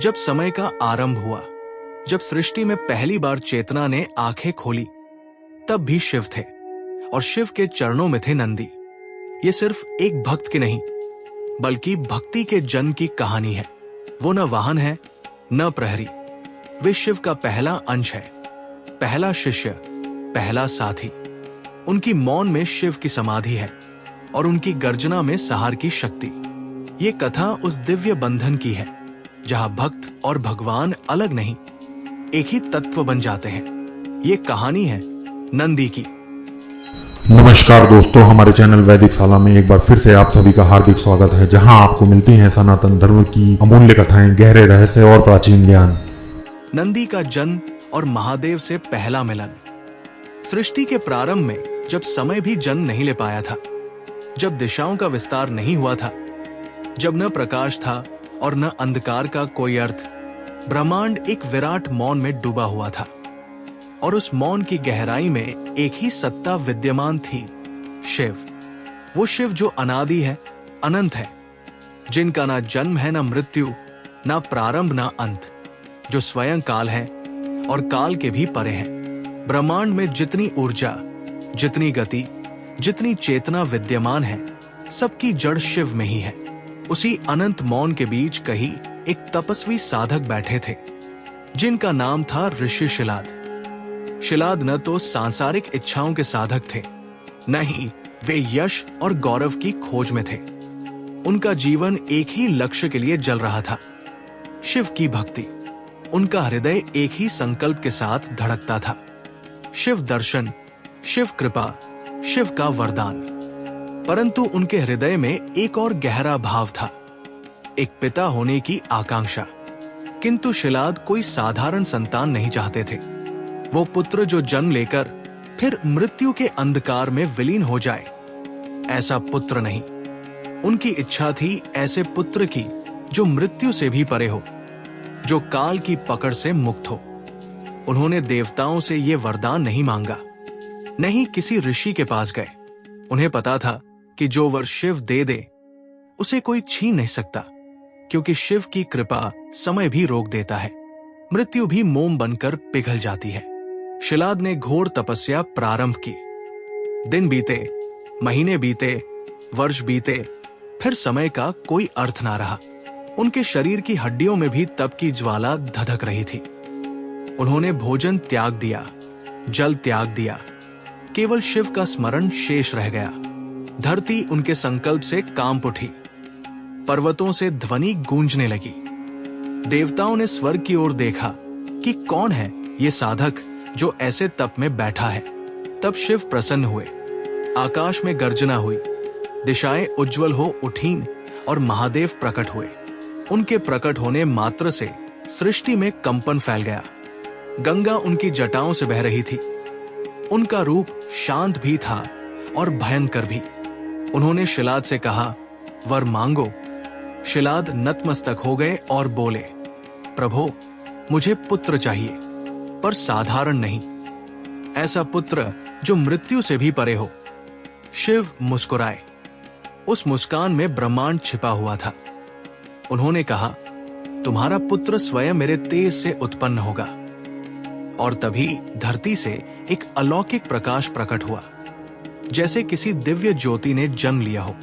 जब समय का आरंभ हुआ, जब सृष्टि में पहली बार चेतना ने आंखें खोली, तब भी शिव थे और शिव के चरणों में थे नंदी। ये सिर्फ एक भक्त की नहीं, बल्कि भक्ति के जन्म की कहानी है। वो न वाहन है, न प्रहरी। वे शिव का पहला अंश है, पहला शिष्य, पहला साथी। उनकी मौन में शिव की समाधि है और उनकी गर्जना में सहार की शक्ति। ये कथा उस दिव्य बंधन की है जहां भक्त और भगवान अलग नहीं, एक ही तत्व बन जाते हैं। ये कहानी है नंदी की। नमस्कार दोस्तों, हमारे चैनल वैदिक शाला में एक बार फिर से आप सभी का हार्दिक स्वागत है, जहां आपको मिलती हैं सनातन धर्म की अमूल्य कथाएं, गहरे रहस्य और प्राचीन ज्ञान। नंदी का जन्म और महादेव से पहला मिलन। सृष्टि के प्रारंभ में, जब समय भी जन्म नहीं ले पाया था, जब दिशाओं का विस्तार नहीं हुआ था, जब न प्रकाश था और न अंधकार का कोई अर्थ, ब्रह्मांड एक विराट मौन में डूबा हुआ था। और उस मौन की गहराई में एक ही सत्ता विद्यमान थी, शिव। वो शिव जो अनादि है, अनंत है, जिनका ना जन्म है, ना मृत्यु, ना प्रारंभ, ना अंत, जो स्वयं काल है और काल के भी परे है। ब्रह्मांड में जितनी ऊर्जा, जितनी गति, जितनी चेतना विद्यमान है, सबकी जड़ शिव में ही है। उसी अनंत मौन के बीच कहीं एक तपस्वी साधक बैठे थे, जिनका नाम था ऋषि शिलाद। शिलाद न तो सांसारिक इच्छाओं के साधक थे, न ही वे यश और गौरव की खोज में थे। उनका जीवन एक ही लक्ष्य के लिए जल रहा था, शिव की भक्ति। उनका हृदय एक ही संकल्प के साथ धड़कता था, शिव दर्शन, शिव कृपा, शिव का वरदान। परंतु उनके हृदय में एक और गहरा भाव था, एक पिता होने की आकांक्षा। किंतु शिलाद कोई साधारण संतान नहीं चाहते थे। वो पुत्र जो जन्म लेकर फिर मृत्यु के अंधकार में विलीन हो जाए, ऐसा पुत्र नहीं। उनकी इच्छा थी ऐसे पुत्र की जो मृत्यु से भी परे हो, जो काल की पकड़ से मुक्त हो। उन्होंने देवताओं से ये वरदान नहीं मांगा, नहीं किसी ऋषि के पास गए। उन्हें पता था कि जो वर शिव दे दे, उसे कोई छीन नहीं सकता, क्योंकि शिव की कृपा समय भी रोक देता है, मृत्यु भी मोम बनकर पिघल जाती है। शिलाद ने घोर तपस्या प्रारंभ की। दिन बीते, महीने बीते, वर्ष बीते, फिर समय का कोई अर्थ ना रहा। उनके शरीर की हड्डियों में भी तप की ज्वाला धधक रही थी। उन्होंने भोजन त्याग दिया, जल त्याग दिया, केवल शिव का स्मरण शेष रह गया। धरती उनके संकल्प से कांप उठी, पर्वतों से ध्वनि गूंजने लगी। देवताओं ने स्वर्ग की ओर देखा कि कौन है ये साधक जो ऐसे तप में बैठा है। तब शिव प्रसन्न हुए, आकाश में गर्जना हुई, दिशाएं उज्जवल हो उठीं और महादेव प्रकट हुए। उनके प्रकट होने मात्र से सृष्टि में कंपन फैल गया। गंगा उनकी जटाओं से बह रही थी। उनका रूप शांत भी था और भयंकर भी। उन्होंने शिलाद से कहा, वर मांगो। शिलाद नतमस्तक हो गए और बोले, प्रभो, मुझे पुत्र चाहिए, पर साधारण नहीं, ऐसा पुत्र जो मृत्यु से भी परे हो। शिव मुस्कुराए। उस मुस्कान में ब्रह्मांड छिपा हुआ था। उन्होंने कहा, तुम्हारा पुत्र स्वयं मेरे तेज से उत्पन्न होगा। और तभी धरती से एक अलौकिक प्रकाश प्रकट हुआ, जैसे किसी दिव्य ज्योति ने जन्म लिया हो।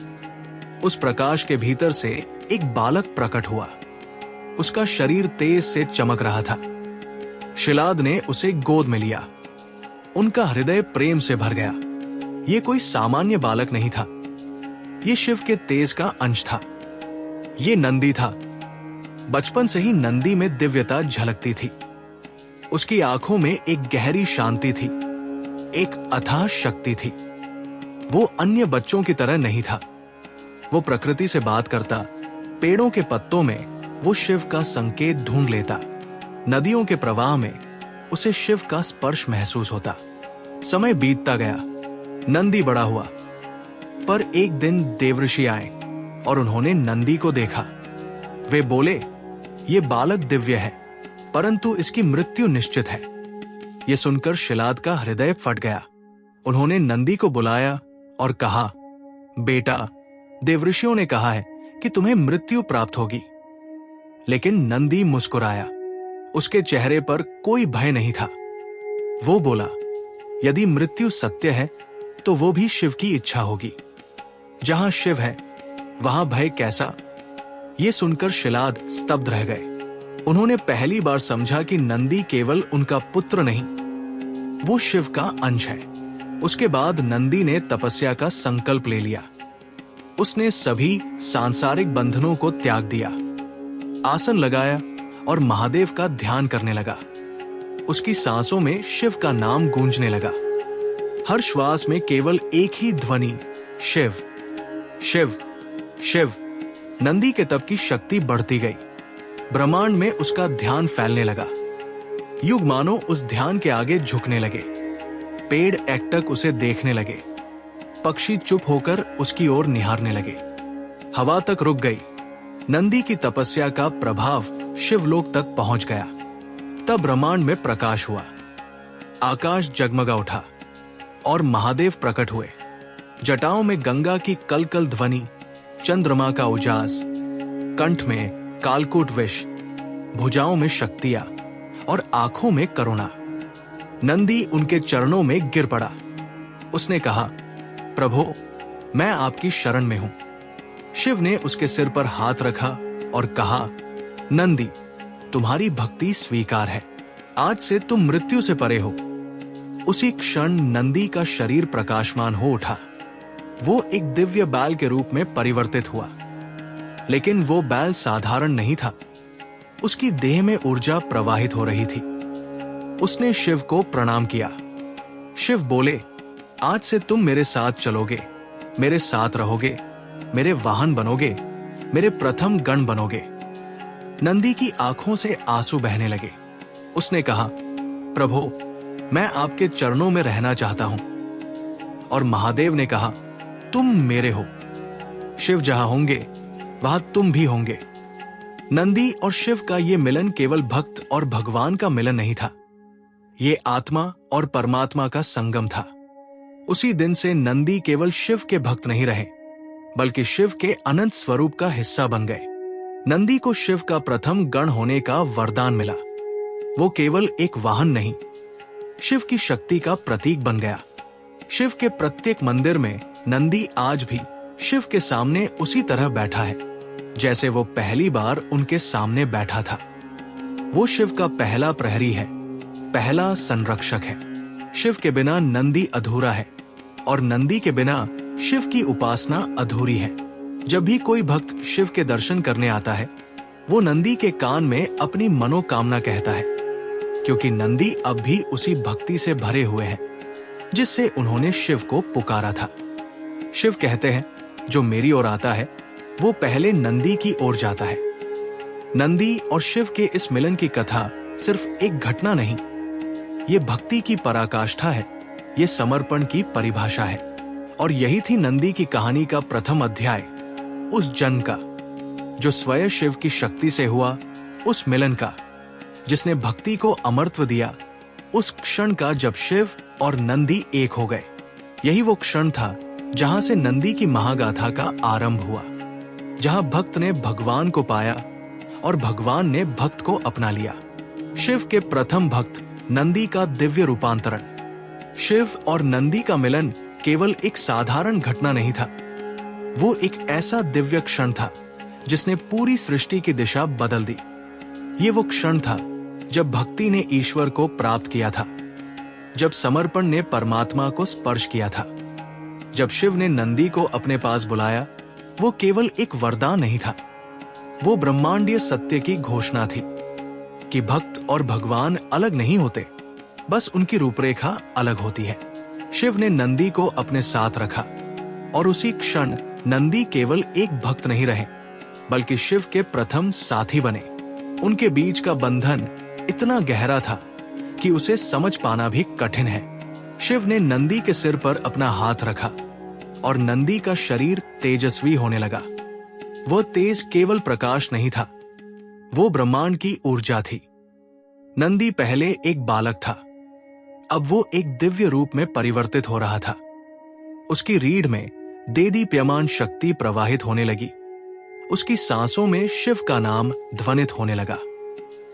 उस प्रकाश के भीतर से एक बालक प्रकट हुआ। उसका शरीर तेज से चमक रहा था। शिलाद ने उसे गोद में लिया। उनका हृदय प्रेम से भर गया। ये कोई सामान्य बालक नहीं था, ये शिव के तेज का अंश था। ये नंदी था। बचपन से ही नंदी में दिव्यता झलकती थी। उसकी आंखों में एक गहरी शांति थी, एक अथाह शक्ति थी। वो अन्य बच्चों की तरह नहीं था। वो प्रकृति से बात करता, पेड़ों के पत्तों में वो शिव का संकेत ढूंढ लेता, नदियों के प्रवाह में उसे शिव का स्पर्श महसूस होता। समय बीतता गया, नंदी बड़ा हुआ। पर एक दिन देवऋषि आए और उन्होंने नंदी को देखा। वे बोले, ये बालक दिव्य है, परंतु इसकी मृत्यु निश्चित है। ये सुनकर शिलाद का हृदय फट गया। उन्होंने नंदी को बुलाया और कहा, बेटा, देवऋषियों ने कहा है कि तुम्हें मृत्यु प्राप्त होगी। लेकिन नंदी मुस्कुराया। उसके चेहरे पर कोई भय नहीं था। वो बोला, यदि मृत्यु सत्य है तो वो भी शिव की इच्छा होगी। जहां शिव है वहां भय कैसा? ये सुनकर शिलाद स्तब्ध रह गए। उन्होंने पहली बार समझा कि नंदी केवल उनका पुत्र नहीं, वो शिव का अंश है। उसके बाद नंदी ने तपस्या का संकल्प ले लिया। उसने सभी सांसारिक बंधनों को त्याग दिया, आसन लगाया और महादेव का ध्यान करने लगा। उसकी सांसों में शिव का नाम गूंजने लगा। हर श्वास में केवल एक ही ध्वनि, शिव शिव शिव। नंदी के तप की शक्ति बढ़ती गई। ब्रह्मांड में उसका ध्यान फैलने लगा। युग मानो उस ध्यान के आगे झुकने लगे। पेड़ एकटक उसे देखने लगे। पक्षी चुप होकर उसकी ओर निहारने लगे। हवा तक रुक गई। नंदी की तपस्या का प्रभाव शिवलोक तक पहुंच गया। तब ब्रह्मांड में प्रकाश हुआ। आकाश जगमगा उठा और महादेव प्रकट हुए। जटाओं में गंगा की कलकल ध्वनि, चंद्रमा का उजास, कंठ में कालकूट विष, भुजाओं में शक्तियां और आंखों में करुणा। नंदी उनके चरणों में गिर पड़ा। उसने कहा, प्रभु, मैं आपकी शरण में हूं। शिव ने उसके सिर पर हाथ रखा और कहा, नंदी, तुम्हारी भक्ति स्वीकार है। आज से तुम मृत्यु से परे हो। उसी क्षण नंदी का शरीर प्रकाशमान हो उठा। वो एक दिव्य बैल के रूप में परिवर्तित हुआ। लेकिन वो बैल साधारण नहीं था। उसकी देह में ऊर्जा प्रवाहित हो रही थी। उसने शिव को प्रणाम किया। शिव बोले, आज से तुम मेरे साथ चलोगे, मेरे साथ रहोगे, मेरे वाहन बनोगे, मेरे प्रथम गण बनोगे। नंदी की आंखों से आंसू बहने लगे। उसने कहा, प्रभु, मैं आपके चरणों में रहना चाहता हूं। और महादेव ने कहा, तुम मेरे हो। शिव जहां होंगे वहां तुम भी होंगे। नंदी और शिव का ये मिलन केवल भक्त और भगवान का मिलन नहीं था, ये आत्मा और परमात्मा का संगम था। उसी दिन से नंदी केवल शिव के भक्त नहीं रहे, बल्कि शिव के अनंत स्वरूप का हिस्सा बन गए। नंदी को शिव का प्रथम गण होने का वरदान मिला। वो केवल एक वाहन नहीं, शिव की शक्ति का प्रतीक बन गया। शिव के प्रत्येक मंदिर में नंदी आज भी शिव के सामने उसी तरह बैठा है जैसे वो पहली बार उनके सामने बैठा था। वो शिव का पहला प्रहरी है, पहला संरक्षक है। शिव के बिना नंदी अधूरा है और नंदी के बिना शिव की उपासना अधूरी है। जब भी कोई भक्त शिव के दर्शन करने आता है, वो नंदी के कान में अपनी मनोकामना कहता है, क्योंकि नंदी अब भी उसी भक्ति से भरे हुए हैं जिससे उन्होंने शिव को पुकारा था। शिव कहते हैं, जो मेरी ओर आता है वो पहले नंदी की ओर जाता है। नंदी और शिव के इस मिलन की कथा सिर्फ एक घटना नहीं, ये भक्ति की पराकाष्ठा है, ये समर्पण की परिभाषा है। और यही थी नंदी की कहानी का प्रथम अध्याय, उस जन्म का जो स्वयं शिव की शक्ति से हुआ, उस मिलन का जिसने भक्ति को अमरत्व दिया, उस क्षण का जब शिव और नंदी एक हो गए। यही वो क्षण था जहां से नंदी की महागाथा का आरंभ हुआ, जहां भक्त ने भगवान को पाया और भगवान ने भक्त को अपना लिया। शिव के प्रथम भक्त नंदी का दिव्य रूपांतरण। शिव और नंदी का मिलन केवल एक साधारण घटना नहीं था, वो एक ऐसा दिव्य क्षण था जिसने पूरी सृष्टि की दिशा बदल दी। ये वो क्षण था जब भक्ति ने ईश्वर को प्राप्त किया था, जब समर्पण ने परमात्मा को स्पर्श किया था। जब शिव ने नंदी को अपने पास बुलाया, वो केवल एक वरदान नहीं था, वो ब्रह्मांडीय सत्य की घोषणा थी कि भक्त और भगवान अलग नहीं होते, बस उनकी रूपरेखा अलग होती है। शिव ने नंदी को अपने साथ रखा और उसी क्षण नंदी केवल एक भक्त नहीं रहे, बल्कि शिव के प्रथम साथी बने। उनके बीच का बंधन इतना गहरा था कि उसे समझ पाना भी कठिन है। शिव ने नंदी के सिर पर अपना हाथ रखा और नंदी का शरीर तेजस्वी होने लगा। वो तेज केवल प्रकाश नहीं था, वो ब्रह्मांड की ऊर्जा थी। नंदी पहले एक बालक था, अब वो एक दिव्य रूप में परिवर्तित हो रहा था। उसकी रीढ़ में देदीप्यमान शक्ति प्रवाहित होने लगी उसकी सांसों में शिव का नाम ध्वनित होने लगा।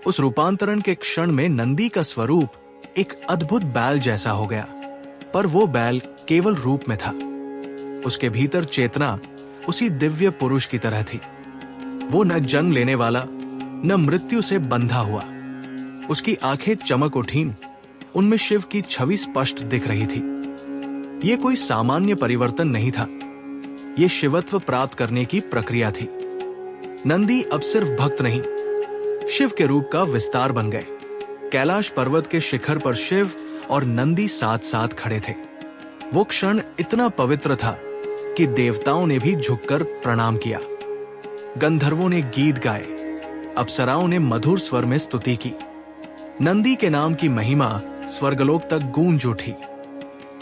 उस रूपांतरण के क्षण में नंदी का स्वरूप एक अद्भुत बैल जैसा हो गया, पर वो बैल केवल रूप में था। उसके भीतर चेतना उसी दिव्य पुरुष की तरह थी। वो न जन्म लेने वाला, न मृत्यु से बंधा हुआ। उसकी आंखें चमक उठीं, उनमें शिव की छवि स्पष्ट दिख रही थी। ये कोई सामान्य परिवर्तन नहीं था, ये शिवत्व प्राप्त करने की प्रक्रिया थी। नंदी अब सिर्फ भक्त नहीं, शिव के रूप का विस्तार बन गए। कैलाश पर्वत के शिखर पर शिव और नंदी साथ साथ खड़े थे। वो क्षण इतना पवित्र था कि देवताओं ने भी झुककर प्रणाम किया। गंधर्वों ने गीत गाए, अप्सराओं ने मधुर स्वर में स्तुति की। नंदी के नाम की महिमा स्वर्गलोक तक गूंज उठी।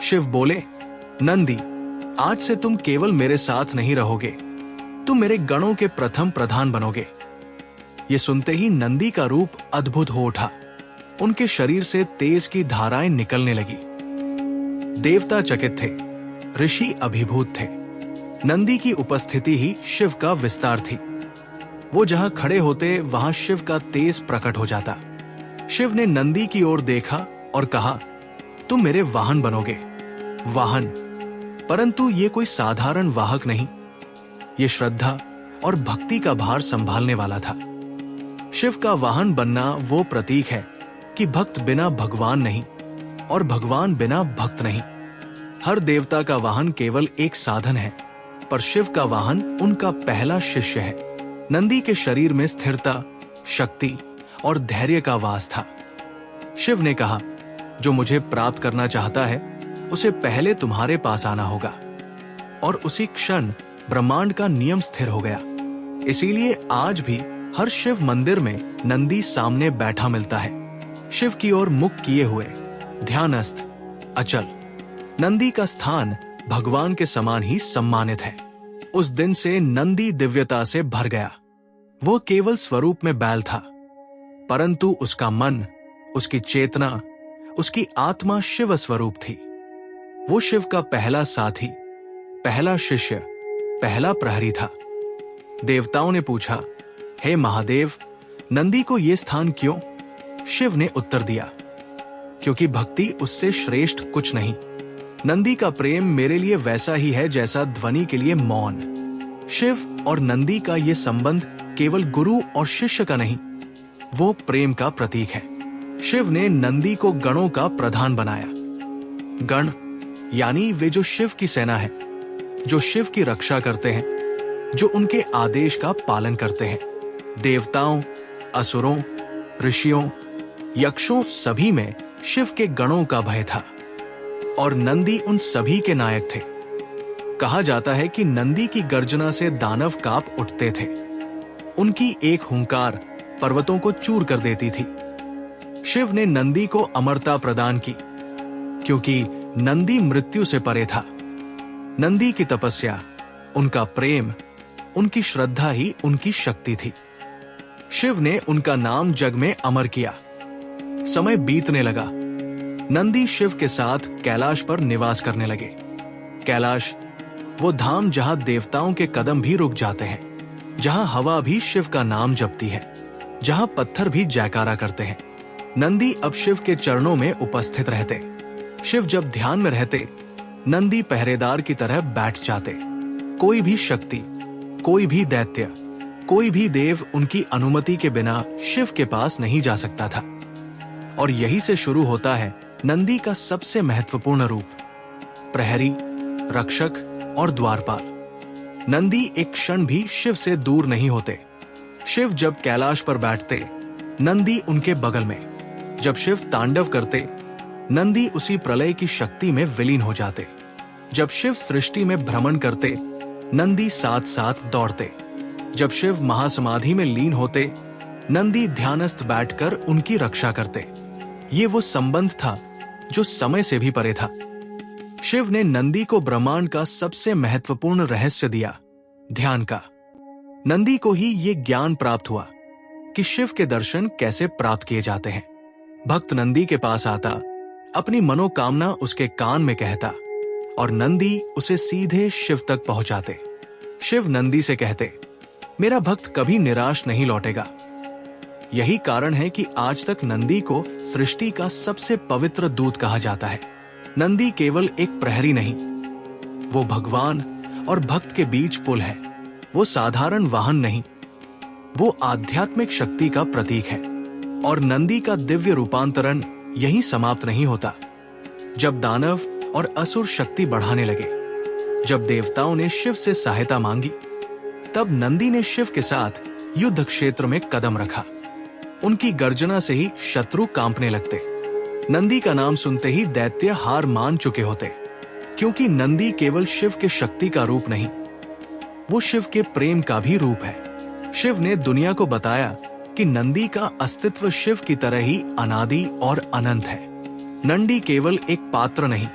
शिव बोले, नंदी, आज से तुम केवल मेरे साथ नहीं रहोगे, तुम मेरे गणों के प्रथम प्रधान बनोगे। ये सुनते ही नंदी का रूप अद्भुत हो उठा। उनके शरीर से तेज की धाराएं निकलने लगी। देवता चकित थे, ऋषि अभिभूत थे। नंदी की उपस्थिति ही शिव का विस्तार थी। वो जहां खड़े होते वहां शिव का तेज प्रकट हो जाता। शिव ने नंदी की ओर देखा और कहा, तुम मेरे वाहन बनोगे। वाहन, परंतु ये कोई साधारण वाहक नहीं, ये श्रद्धा और भक्ति का भार संभालने वाला था। शिव का वाहन बनना वो प्रतीक है कि भक्त बिना भगवान नहीं और भगवान बिना भक्त नहीं। हर देवता का वाहन केवल एक साधन है, पर शिव का वाहन उनका पहला शिष्य है। नंदी के शरीर में स्थिरता, शक्ति और धैर्य का वास था। शिव ने कहा, जो मुझे प्राप्त करना चाहता है उसे पहले तुम्हारे पास आना होगा। और उसी क्षण ब्रह्मांड का नियम स्थिर हो गया। इसीलिए आज भी हर शिव मंदिर में नंदी सामने बैठा मिलता है, शिव की ओर मुख किए हुए, ध्यानस्थ, अचल। नंदी का स्थान भगवान के समान ही सम्मानित है। उस दिन से नंदी दिव्यता से भर गया। वो केवल स्वरूप में बैल था, परंतु उसका मन, उसकी चेतना, उसकी आत्मा शिव स्वरूप थी। वो शिव का पहला साथी, पहला शिष्य, पहला प्रहरी था। देवताओं ने पूछा, हे महादेव, नंदी को ये स्थान क्यों? शिव ने उत्तर दिया, क्योंकि भक्ति उससे श्रेष्ठ कुछ नहीं। नंदी का प्रेम मेरे लिए वैसा ही है जैसा ध्वनि के लिए मौन। शिव और नंदी का ये संबंध केवल गुरु और शिष्य का नहीं, वो प्रेम का प्रतीक है। शिव ने नंदी को गणों का प्रधान बनाया। गण यानी वे जो शिव की सेना है, जो शिव की रक्षा करते हैं, जो उनके आदेश का पालन करते हैं। देवताओं, असुरों, ऋषियों, यक्षों सभी में शिव के गणों का भय था और नंदी उन सभी के नायक थे। कहा जाता है कि नंदी की गर्जना से दानव कांप उठते थे। उनकी एक हुंकार पर्वतों को चूर कर देती थी। शिव ने नंदी को अमरता प्रदान की, क्योंकि नंदी मृत्यु से परे था। नंदी की तपस्या, उनका प्रेम, उनकी श्रद्धा ही उनकी शक्ति थी। शिव ने उनका नाम जग में अमर किया। समय बीतने लगा। नंदी शिव के साथ कैलाश पर निवास करने लगे। कैलाश वो धाम जहां देवताओं के कदम भी रुक जाते हैं, जहां हवा भी शिव का नाम जपती है, जहां पत्थर भी जयकारा करते हैं। नंदी अब शिव के चरणों में उपस्थित रहते। शिव जब ध्यान में रहते, नंदी पहरेदार की तरह बैठ जाते। कोई भी शक्ति, कोई भी दैत्य, कोई भी देव उनकी अनुमति के बिना शिव के पास नहीं जा सकता था। और यही से शुरू होता है नंदी का सबसे महत्वपूर्ण रूप, प्रहरी, रक्षक और द्वारपाल। नंदी एक क्षण भी शिव से दूर नहीं होते। शिव जब कैलाश पर बैठते, नंदी उनके बगल में। जब शिव तांडव करते, नंदी उसी प्रलय की शक्ति में विलीन हो जाते। जब शिव सृष्टि में भ्रमण करते, नंदी साथ साथ दौड़ते। जब शिव महासमाधि में लीन होते, नंदी ध्यानस्थ बैठकर उनकी रक्षा करते। ये वो संबंध था जो समय से भी परे था। शिव ने नंदी को ब्रह्मांड का सबसे महत्वपूर्ण रहस्य दिया, ध्यान का। नंदी को ही ये ज्ञान प्राप्त हुआ कि शिव के दर्शन कैसे प्राप्त किए जाते हैं। भक्त नंदी के पास आता, अपनी मनोकामना उसके कान में कहता और नंदी उसे सीधे शिव तक पहुंचाते। शिव नंदी से कहते, मेरा भक्त कभी निराश नहीं लौटेगा। यही कारण है कि आज तक नंदी को सृष्टि का सबसे पवित्र दूत कहा जाता है। नंदी केवल एक प्रहरी नहीं, वो भगवान और भक्त के बीच पुल है। वो साधारण वाहन नहीं, वो आध्यात्मिक शक्ति का प्रतीक है। और नंदी का दिव्य रूपांतरण यहीं समाप्त नहीं होता। जब दानव और असुर शक्ति बढ़ाने लगे, जब देवताओं ने शिव से सहायता मांगी, तब नंदी ने शिव के साथ युद्ध क्षेत्र में कदम रखा। उनकी गर्जना से ही शत्रु कांपने लगते। नंदी का नाम सुनते ही दैत्य हार मान चुके होते, क्योंकि नंदी केवल शिव के शक्ति का रूप नहीं, वो शिव के प्रेम का भी रूप है। शिव ने दुनिया को बताया कि नंदी का अस्तित्व शिव की तरह ही अनादि और अनंत है। नंदी केवल एक पात्र नहीं,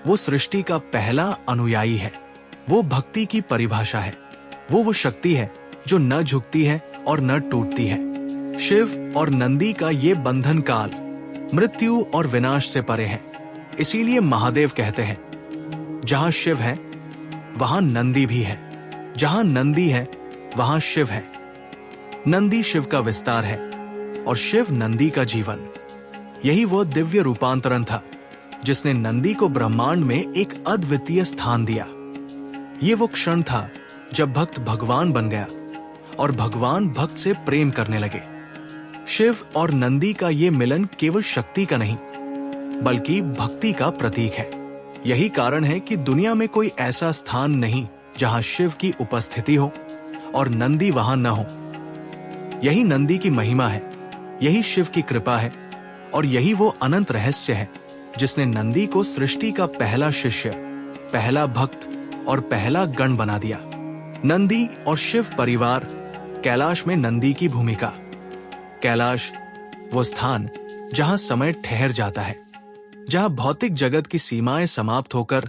वो सृष्टि का पहला अनुयायी है। वो भक्ति की परिभाषा है। वो शक्ति है जो न झुकती है और न टूटती है। शिव और नंदी का ये बंधन काल, मृत्यु और विनाश से परे है। इसीलिए महादेव कहते हैं, जहां शिव है वहां नंदी भी है, जहां नंदी है वहां शिव है। नंदी शिव का विस्तार है और शिव नंदी का जीवन। यही वो दिव्य रूपांतरण था जिसने नंदी को ब्रह्मांड में एक अद्वितीय स्थान दिया। ये वो क्षण था जब भक्त भगवान बन गया और भगवान भक्त से प्रेम करने लगे। शिव और नंदी का ये मिलन केवल शक्ति का नहीं, बल्कि भक्ति का प्रतीक है। यही कारण है कि दुनिया में कोई ऐसा स्थान नहीं जहां शिव की उपस्थिति हो और नंदी वहां न हो। यही नंदी की महिमा है, यही शिव की कृपा है और यही वो अनंत रहस्य है जिसने नंदी को सृष्टि का पहला शिष्य, पहला भक्त और पहला गण बना दिया। नंदी और शिव परिवार। कैलाश में नंदी की भूमिका। कैलाश वो स्थान जहां समय ठहर जाता है, जहां भौतिक जगत की सीमाएं समाप्त होकर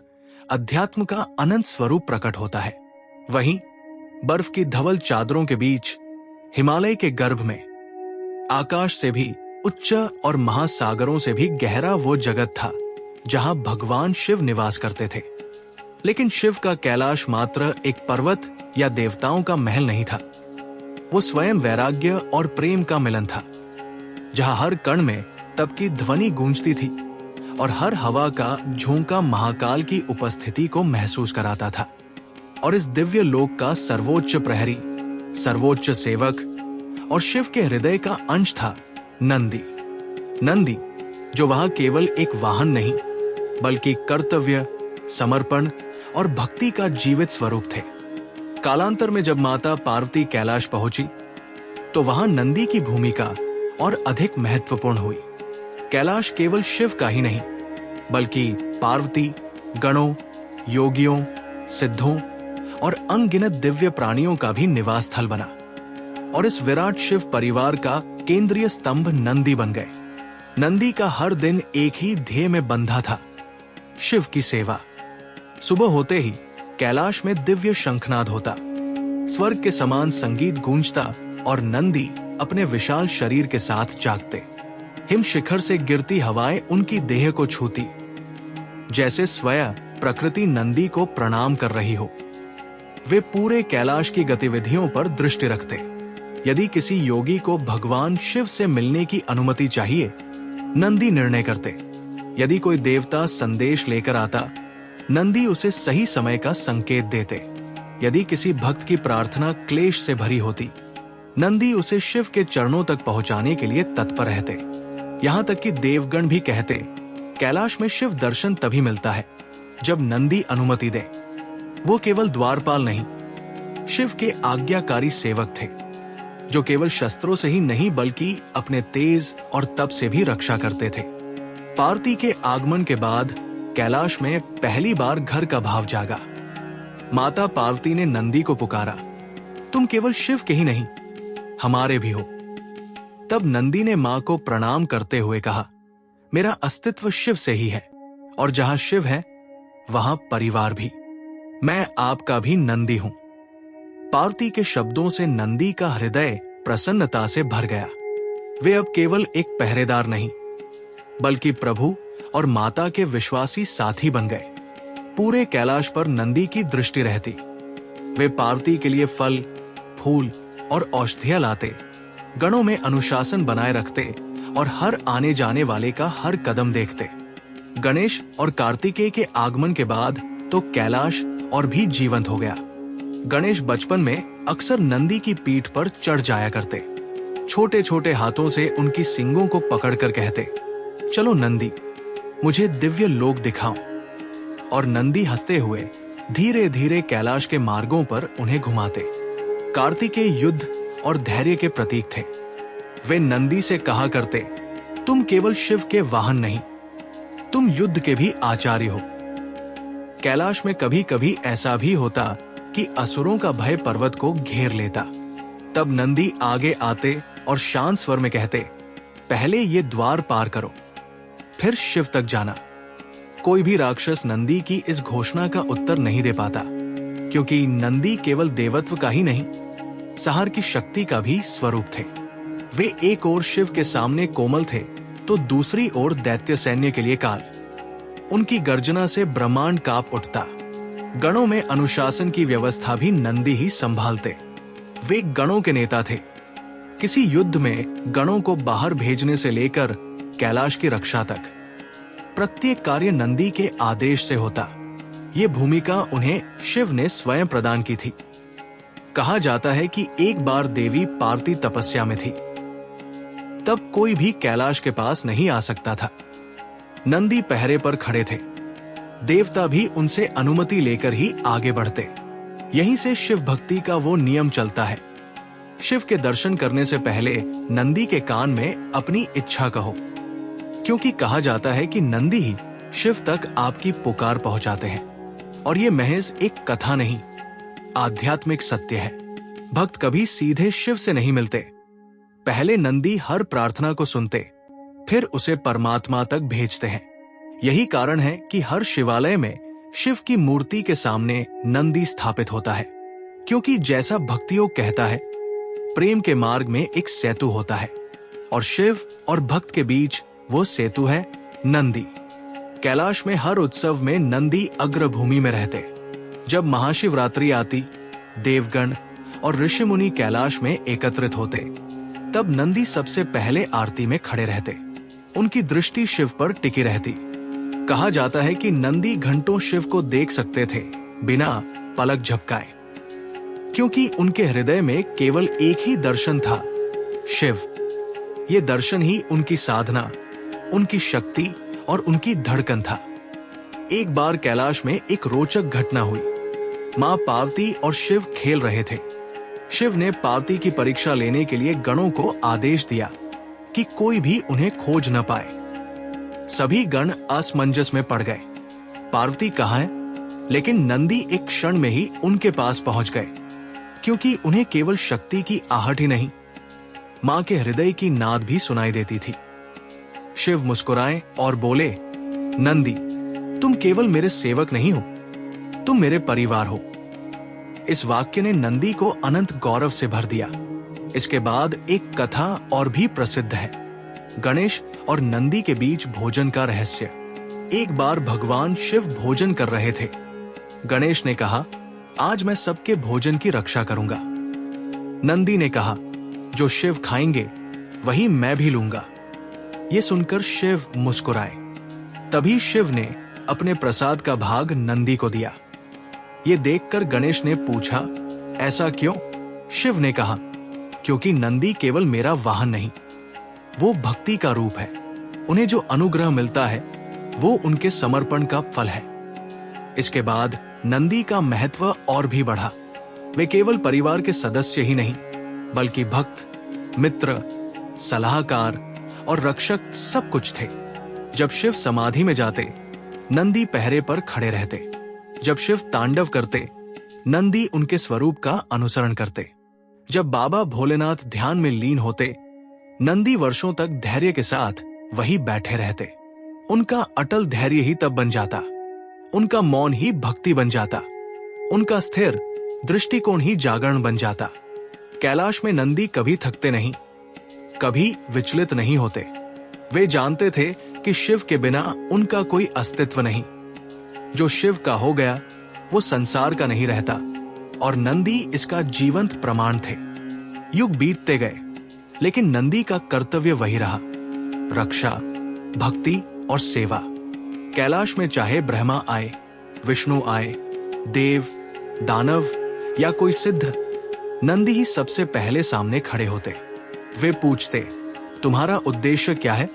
अध्यात्म का अनंत स्वरूप प्रकट होता है। वहीं बर्फ की धवल चादरों के बीच, हिमालय के गर्भ में, आकाश से भी उच्च और महासागरों से भी गहरा वो जगत था जहां भगवान शिव निवास करते थे। लेकिन शिव का कैलाश मात्र एक पर्वत या देवताओं का महल नहीं था। वो स्वयं वैराग्य और प्रेम का मिलन था, जहां हर कण में तप की ध्वनि गूंजती थी और हर हवा का झोंका महाकाल की उपस्थिति को महसूस कराता था। और इस दिव्य लोक का सर्वोच्च प्रहरी, सर्वोच्च सेवक और शिव के हृदय का अंश था नंदी। नंदी जो वहां केवल एक वाहन नहीं, बल्कि कर्तव्य, समर्पण और भक्ति का जीवित स्वरूप थे। कालांतर में जब माता पार्वती कैलाश पहुंची, तो वहां नंदी की भूमिका और अधिक महत्वपूर्ण हुई। कैलाश केवल शिव का ही नहीं, बल्कि पार्वती, गणों, योगियों, सिद्धों और अनगिनत दिव्य प्राणियों का भी निवास स्थल बना। और इस विराट शिव परिवार का केंद्रीय स्तंभ नंदी बन गए। नंदी का हर दिन एक ही ध्येय में बंधा था, शिव की सेवा। सुबह होते ही कैलाश में दिव्य शंखनाद होता, स्वर्ग के समान संगीत गूंजता और नंदी अपने विशाल शरीर के साथ जागते। हिम शिखर से गिरती हवाएं उनकी देह को छूती, जैसे स्वयं प्रकृति नंदी को प्रणाम कर रही हो। वे पूरे कैलाश की गतिविधियों पर दृष्टि रखते। यदि किसी योगी को भगवान शिव से मिलने की अनुमति चाहिए, नंदी निर्णय करते। यदि कोई देवता संदेश लेकर आता, नंदी उसे सही समय का संकेत देते। यदि किसी भक्त की प्रार्थना क्लेश से भरी होती, नंदी उसे शिव के चरणों तक पहुंचाने के लिए तत्पर रहते। यहां तक कि देवगण भी कहते, कैलाश में शिव दर्शन तभी मिलता है जब नंदी अनुमति दे। वो केवल द्वारपाल नहीं, शिव के आज्ञाकारी सेवक थे, जो केवल शस्त्रों से ही नहीं बल्कि अपने तेज और तप से भी रक्षा करते थे। पार्वती के आगमन के बाद कैलाश में पहली बार घर का भाव जागा। माता पार्वती ने नंदी को पुकारा, तुम केवल शिव के ही नहीं, हमारे भी हो। तब नंदी ने मां को प्रणाम करते हुए कहा, मेरा अस्तित्व शिव से ही है और जहां शिव है वहां परिवार भी। मैं आपका भी नंदी हूं। पार्वती के शब्दों से नंदी का हृदय प्रसन्नता से भर गया। वे अब केवल एक पहरेदार नहीं, बल्कि प्रभु और माता के विश्वासी साथी बन गए। पूरे कैलाश पर नंदी की दृष्टि रहती। वे पार्वती के लिए फल, फूल और औषधियां लाते, गणों में अनुशासन बनाए रखते और हर आने जाने वाले का हर कदम देखते। गणेश और कार्तिकेय के आगमन के बाद तो कैलाश और भी जीवंत हो गया। गणेश बचपन में अक्सर नंदी की पीठ पर चढ़ जाया करते। छोटे छोटे हाथों से उनकी सींगों को पकड़कर कहते, चलो नंदी, मुझे दिव्य लोक दिखाओ। और नंदी हंसते हुए धीरे धीरे कैलाश के मार्गों पर उन्हें घुमाते। कार्तिकेय युद्ध और धैर्य के प्रतीक थे। वे नंदी से कहा करते, तुम केवल शिव के वाहन नहीं, तुम युद्ध के भी आचार्य हो। कैलाश में कभी कभी ऐसा भी होता कि असुरों का भय पर्वत को घेर लेता। तब नंदी आगे आते और शांत स्वर में कहते, पहले ये द्वार पार करो, फिर शिव तक जाना। कोई भी राक्षस नंदी की इस घोषणा का उत्तर नहीं दे पाता, क्योंकि नंदी केवल देवत्व का ही नहीं, संहार की शक्ति का भी स्वरूप थे। वे एक ओर शिव के सामने कोमल थे, तो दूसरी ओर दैत्य सैन्य के लिए काल। उनकी गर्जना से ब्रह्मांड कांप उठता। गणों में अनुशासन की व्यवस्था भी नंदी ही संभालते। वे गणों के नेता थे। किसी युद्ध में गणों को बाहर भेजने से लेकर कैलाश की रक्षा तक प्रत्येक कार्य नंदी के आदेश से होता। ये भूमिका उन्हें शिव ने स्वयं प्रदान की थी। कहा जाता है कि एक बार देवी पार्वती तपस्या में थी, तब कोई भी कैलाश के पास नहीं आ सकता था। नंदी पहरे पर खड़े थे। देवता भी उनसे अनुमति लेकर ही आगे बढ़ते। यहीं से शिव भक्ति का वो नियम चलता है, शिव के दर्शन करने से पहले नंदी के कान में अपनी इच्छा कहो, क्योंकि कहा जाता है कि नंदी ही शिव तक आपकी पुकार पहुंचाते हैं। और ये महज एक कथा नहीं, आध्यात्मिक सत्य है। भक्त कभी सीधे शिव से नहीं मिलते। पहले नंदी हर प्रार्थना को सुनते, फिर उसे परमात्मा तक भेजते हैं। यही कारण है कि हर शिवालय में शिव की मूर्ति के सामने नंदी स्थापित होता है, क्योंकि जैसा भक्ति योग कहता है, प्रेम के मार्ग में एक सेतु होता है और शिव और भक्त के बीच वो सेतु है नंदी। कैलाश में हर उत्सव में नंदी अग्रभूमि में रहते। जब महाशिवरात्रि आती, देवगण और ऋषि मुनि कैलाश में एकत्रित होते, तब नंदी सबसे पहले आरती में खड़े रहते। उनकी दृष्टि शिव पर टिकी रहती। कहा जाता है कि नंदी घंटों शिव को देख सकते थे बिना पलक झपकाए, क्योंकि उनके हृदय में केवल एक ही दर्शन था, शिव। ये दर्शन ही उनकी साधना, उनकी शक्ति और उनकी धड़कन था। एक बार कैलाश में एक रोचक घटना हुई। मां पार्वती और शिव खेल रहे थे। शिव ने पार्वती की परीक्षा लेने के लिए गणों को आदेश दिया कि कोई भी उन्हें खोज न पाए। सभी गण असमंजस में पड़ गए। पार्वती कहाँ है? लेकिन नंदी एक क्षण में ही उनके पास पहुंच गए, क्योंकि उन्हें केवल शक्ति की आहट ही नहीं, मां के हृदय की नाद भी सुनाई देती थी। शिव मुस्कुराए और बोले, नंदी, तुम केवल मेरे सेवक नहीं हो, तुम मेरे परिवार हो। इस वाक्य ने नंदी को अनंत गौरव से भर दिया। इसके बाद एक कथा और भी प्रसिद्ध है, गणेश और नंदी के बीच भोजन का रहस्य। एक बार भगवान शिव भोजन कर रहे थे। गणेश ने कहा, आज मैं सबके भोजन की रक्षा करूंगा। नंदी ने कहा, जो शिव खाएंगे वही मैं भी लूंगा। ये सुनकर शिव मुस्कुराए। तभी शिव ने अपने प्रसाद का भाग नंदी को दिया। ये देखकर गणेश ने पूछा, ऐसा क्यों? शिव ने कहा, क्योंकि नंदी केवल मेरा वाहन नहीं, वो भक्ति का रूप है। उन्हें जो अनुग्रह मिलता है वो उनके समर्पण का फल है। इसके बाद नंदी का महत्व और भी बढ़ा। वे केवल परिवार के सदस्य ही नहीं, बल्कि भक्त, मित्र, सलाहकार और रक्षक सब कुछ थे। जब शिव समाधि में जाते, नंदी पहरे पर खड़े रहते। जब शिव तांडव करते, नंदी उनके स्वरूप का अनुसरण करते। जब बाबा भोलेनाथ ध्यान में लीन होते, नंदी वर्षों तक धैर्य के साथ वही बैठे रहते। उनका अटल धैर्य ही तब बन जाता, उनका मौन ही भक्ति बन जाता, उनका स्थिर दृष्टिकोण ही जागरण बन जाता। कैलाश में नंदी कभी थकते नहीं, कभी विचलित नहीं होते। वे जानते थे कि शिव के बिना उनका कोई अस्तित्व नहीं। जो शिव का हो गया वो संसार का नहीं रहता। और नंदी इसका जीवंत प्रमाण थे। युग बीतते गए, लेकिन नंदी का कर्तव्य वही रहा, रक्षा, भक्ति और सेवा। कैलाश में चाहे ब्रह्मा आए, विष्णु आए, देव, दानव या कोई सिद्ध, नंदी ही सबसे पहले सामने खड़े होते। वे पूछते, तुम्हारा उद्देश्य क्या है?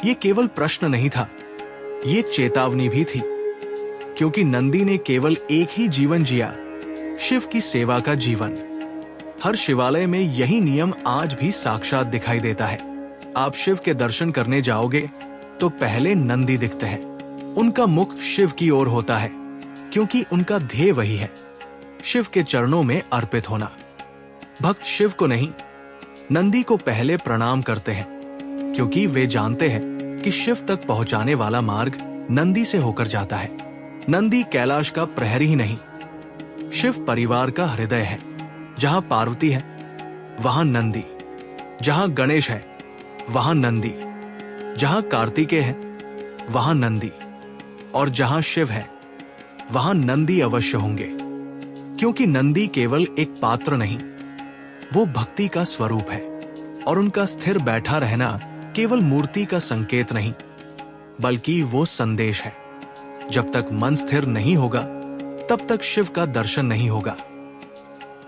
ये केवल प्रश्न नहीं था, ये चेतावनी भी थी, क्योंकि नंदी ने केवल एक ही जीवन जिया, शिव की सेवा का जीवन। हर शिवालय में यही नियम आज भी साक्षात दिखाई देता है। आप शिव के दर्शन करने जाओगे तो पहले नंदी दिखते हैं। उनका मुख शिव की ओर होता है, क्योंकि उनका ध्येय वही है, शिव के चरणों में अर्पित होना। भक्त शिव को नहीं, नंदी को पहले प्रणाम करते हैं, क्योंकि वे जानते हैं कि शिव तक पहुंचाने वाला मार्ग नंदी से होकर जाता है। नंदी कैलाश का प्रहरी ही नहीं, शिव परिवार का हृदय है। जहां पार्वती है वहां नंदी, जहां गणेश है वहां नंदी, जहां कार्तिकेय है वहां नंदी, और जहां शिव है वहां नंदी अवश्य होंगे। क्योंकि नंदी केवल एक पात्र नहीं, वो भक्ति का स्वरूप है, और उनका स्थिर बैठा रहना केवल मूर्ति का संकेत नहीं, बल्कि वो संदेश है। जब तक मन स्थिर नहीं होगा तब तक शिव का दर्शन नहीं होगा।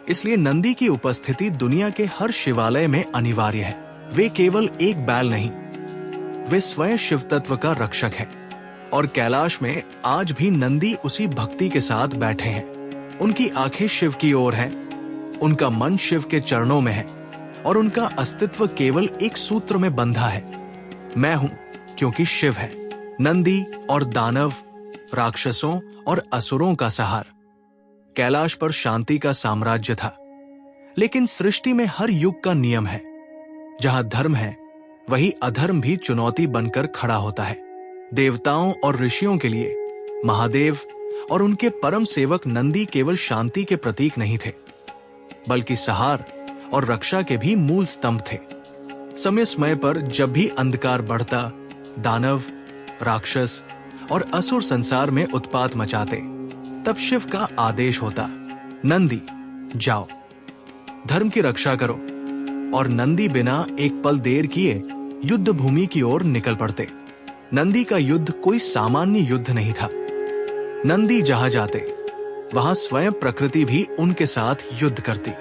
इसलिए नंदी की उपस्थिति दुनिया के हर शिवालय में अनिवार्य है। वे केवल एक बैल नहीं, वे स्वयं शिव तत्व का रक्षक है। और कैलाश में आज भी नंदी उसी भक्ति के साथ बैठे हैं। उनकी आंखें शिव की ओर हैं, उनका मन शिव के चरणों में है, और उनका अस्तित्व केवल एक सूत्र में बंधा है, मैं हूं क्योंकि शिव है। नंदी और दानव, राक्षसों और असुरों का सहार। कैलाश पर शांति का साम्राज्य था, लेकिन सृष्टि में हर युग का नियम है, जहां धर्म है वही अधर्म भी चुनौती बनकर खड़ा होता है। देवताओं और ऋषियों के लिए महादेव और उनके परम सेवक नंदी केवल शांति के प्रतीक नहीं थे, बल्कि सहार और रक्षा के भी मूल स्तंभ थे। समय समय पर जब भी अंधकार बढ़ता, दानव, राक्षस और असुर संसार में उत्पात मचाते, तब शिव का आदेश होता, नंदी जाओ, धर्म की रक्षा करो। और नंदी बिना एक पल देर किए युद्ध भूमि की ओर निकल पड़ते। नंदी का युद्ध कोई सामान्य युद्ध नहीं था। नंदी जहां जाते वहां स्वयं प्रकृति भी उनके साथ युद्ध करती।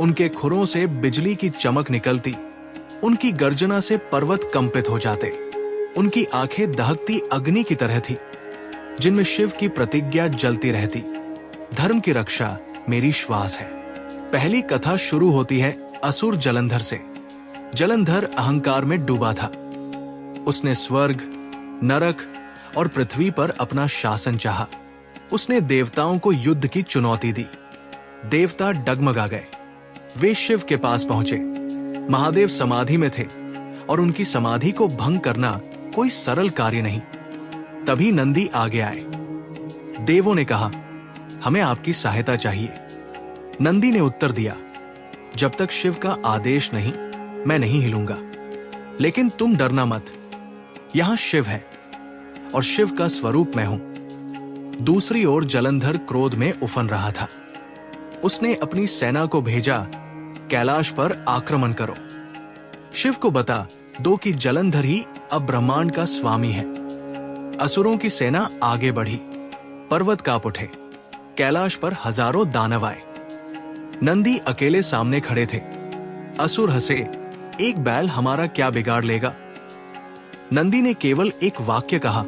उनके खुरों से बिजली की चमक निकलती, उनकी गर्जना से पर्वत कंपित हो जाते। उनकी आंखें दहकती अग्नि की तरह थी, जिनमें शिव की प्रतिज्ञा जलती रहती, धर्म की रक्षा मेरी श्वास है। पहली कथा शुरू होती है असुर जलंधर से। जलंधर अहंकार में डूबा था। उसने स्वर्ग, नरक और पृथ्वी पर अपना शासन चाहा। उसने देवताओं को युद्ध की चुनौती दी। देवता डगमगा गए। वे शिव के पास पहुंचे। महादेव समाधि में थे, और उनकी समाधि को भंग करना कोई सरल कार्य नहीं। तभी नंदी आगे आए। देवों ने कहा, हमें आपकी सहायता चाहिए। नंदी ने उत्तर दिया, जब तक शिव का आदेश नहीं, मैं नहीं हिलूंगा। लेकिन तुम डरना मत, यहां शिव है, और शिव का स्वरूप मैं हूं। दूसरी ओर जलंधर क्रोध में उफन रहा था। उसने अपनी सेना को भेजा, कैलाश पर आक्रमण करो। शिव को बता दो कि जलंधर ही अब ब्रह्मांड का स्वामी है। असुरों की सेना आगे बढ़ी। पर्वत कांप उठे। कैलाश पर हजारों दानव आए। नंदी अकेले सामने खड़े थे। असुर हंसे, एक बैल हमारा क्या बिगाड़ लेगा। नंदी ने केवल एक वाक्य कहा,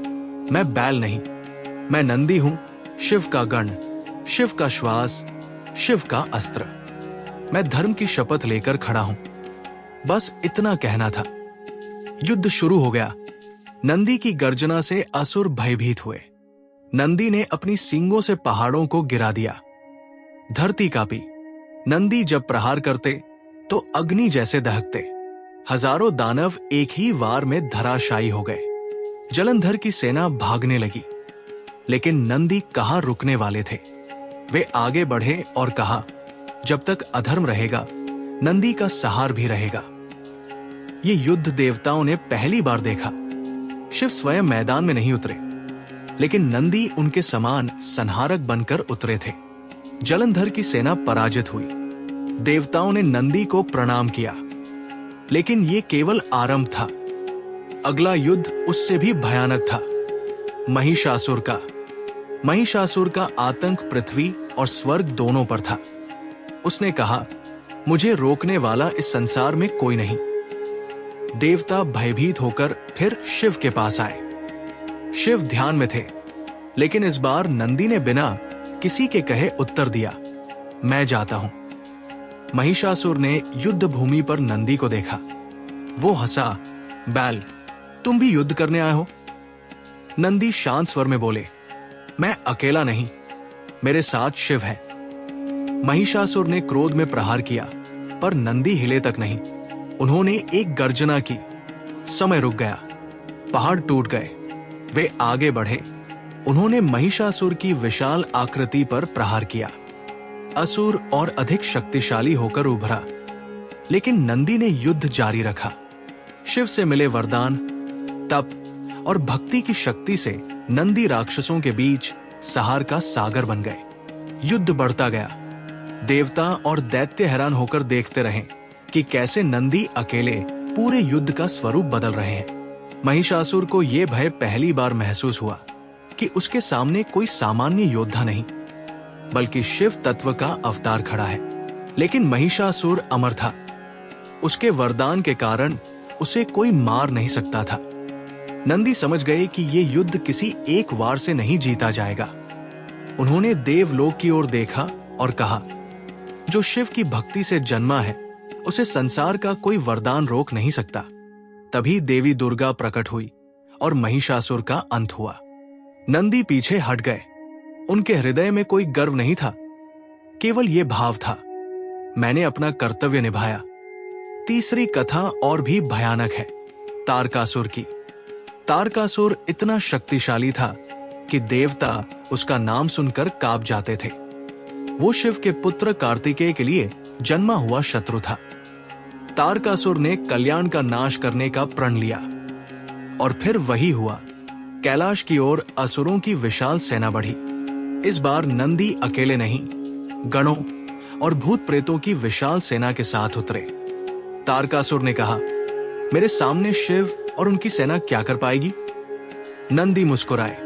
मैं बैल नहीं, मैं नंदी हूं, शिव का गण, शिव का श्वास, शिव का अस्त्र। मैं धर्म की शपथ लेकर खड़ा हूं। बस इतना कहना था। युद्ध शुरू हो गया। नंदी की गर्जना से असुर भयभीत हुए। नंदी ने अपनी सींगों से पहाड़ों को गिरा दिया। धरती कांपी। नंदी जब प्रहार करते तो अग्नि जैसे दहकते। हजारों दानव एक ही वार में धराशायी हो गए। जलंधर की सेना भागने लगी, लेकिन नंदी कहां रुकने वाले थे। वे आगे बढ़े और कहा, जब तक अधर्म रहेगा, नंदी का सहार भी रहेगा। ये युद्ध देवताओं ने पहली बार देखा। शिव स्वयं मैदान में नहीं उतरे, लेकिन नंदी उनके समान संहारक बनकर उतरे थे। जलंधर की सेना पराजित हुई। देवताओं ने नंदी को प्रणाम किया, लेकिन ये केवल आरंभ था। अगला युद्ध उससे भी भयानक था, महिषासुर का। महिषासुर का आतंक पृथ्वी और स्वर्ग दोनों पर था। उसने कहा, मुझे रोकने वाला इस संसार में कोई नहीं। देवता भयभीत होकर फिर शिव के पास आए। शिव ध्यान में थे, लेकिन इस बार नंदी ने बिना किसी के कहे उत्तर दिया, मैं जाता हूं। महिषासुर ने युद्ध भूमि पर नंदी को देखा। वो हंसा, बैल, तुम भी युद्ध करने आए हो? नंदी शांत स्वर में बोले, मैं अकेला नहीं, मेरे साथ शिव है। महिषासुर ने क्रोध में प्रहार किया, पर नंदी हिले तक नहीं। उन्होंने एक गर्जना की। समय रुक गया, पहाड़ टूट गए। वे आगे बढ़े। उन्होंने महिषासुर की विशाल आकृति पर प्रहार किया। असुर और अधिक शक्तिशाली होकर उभरा, लेकिन नंदी ने युद्ध जारी रखा। शिव से मिले वरदान, तप और भक्ति की शक्ति से नंदी राक्षसों के बीच सहार का सागर बन गए। युद्ध बढ़ता गया। देवता और दैत्य हैरान होकर देखते रहे कि कैसे नंदी अकेले पूरे युद्ध का स्वरूप बदल रहे हैं। महिषासुर को यह भय पहली बार महसूस हुआ कि उसके सामने कोई सामान्य योद्धा नहीं, बल्कि शिव तत्व का अवतार खड़ा है। लेकिन महिषासुर अमर था। उसके वरदान के कारण उसे कोई मार नहीं सकता था। नंदी समझ गए कि ये युद्ध किसी एक वार से नहीं जीता जाएगा। उन्होंने देवलोक की ओर देखा और कहा, जो शिव की भक्ति से जन्मा है, उसे संसार का कोई वरदान रोक नहीं सकता। तभी देवी दुर्गा प्रकट हुई और महिषासुर का अंत हुआ। नंदी पीछे हट गए। उनके हृदय में कोई गर्व नहीं था, केवल यह भाव था, मैंने अपना कर्तव्य निभाया। तीसरी कथा और भी भयानक है, तारकासुर की। तारकासुर इतना शक्तिशाली था कि देवता उसका नाम सुनकर कांप जाते थे। वो शिव के पुत्र कार्तिकेय के लिए जन्मा हुआ शत्रु था। तारकासुर ने कल्याण का नाश करने का प्रण लिया, और फिर वही हुआ। कैलाश की ओर असुरों की विशाल सेना बढ़ी। इस बार नंदी अकेले नहीं, गणों और भूत प्रेतों की विशाल सेना के साथ उतरे। तारकासुर ने कहा, मेरे सामने शिव और उनकी सेना क्या कर पाएगी? नंदी मुस्कुराए,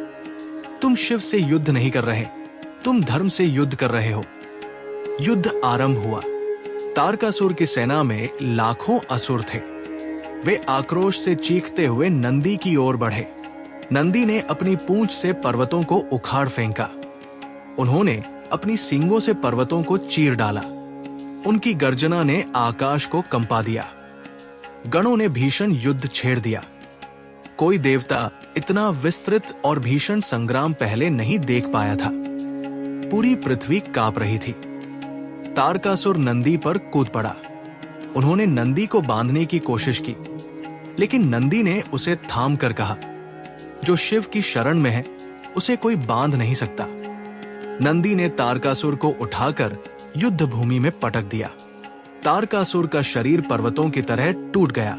तुम शिव से युद्ध नहीं कर रहे, तुम धर्म से युद्ध कर रहे हो। युद्ध आरंभ हुआ। तारकासुर की सेना में लाखों असुर थे। वे आक्रोश से चीखते हुए नंदी की ओर बढ़े। नंदी ने अपनी पूंछ से पर्वतों को उखाड़ फेंका। उन्होंने अपनी सींगों से पर्वतों को चीर डाला। उनकी गर्जना ने आकाश को कंपा दिया। गणों ने भीषण युद्ध छेड़ दिया। कोई देवता इतना विस्तृत और भीषण संग्राम पहले नहीं देख पाया था। पूरी पृथ्वी कांप रही थी। तारकासुर नंदी पर कूद पड़ा। उन्होंने नंदी को बांधने की कोशिश की, लेकिन नंदी ने उसे थाम कर कहा, जो शिव की शरण में है उसे कोई बांध नहीं सकता। नंदी ने तारकासुर को उठाकर युद्ध भूमि में पटक दिया। तारकासुर का शरीर पर्वतों की तरह टूट गया।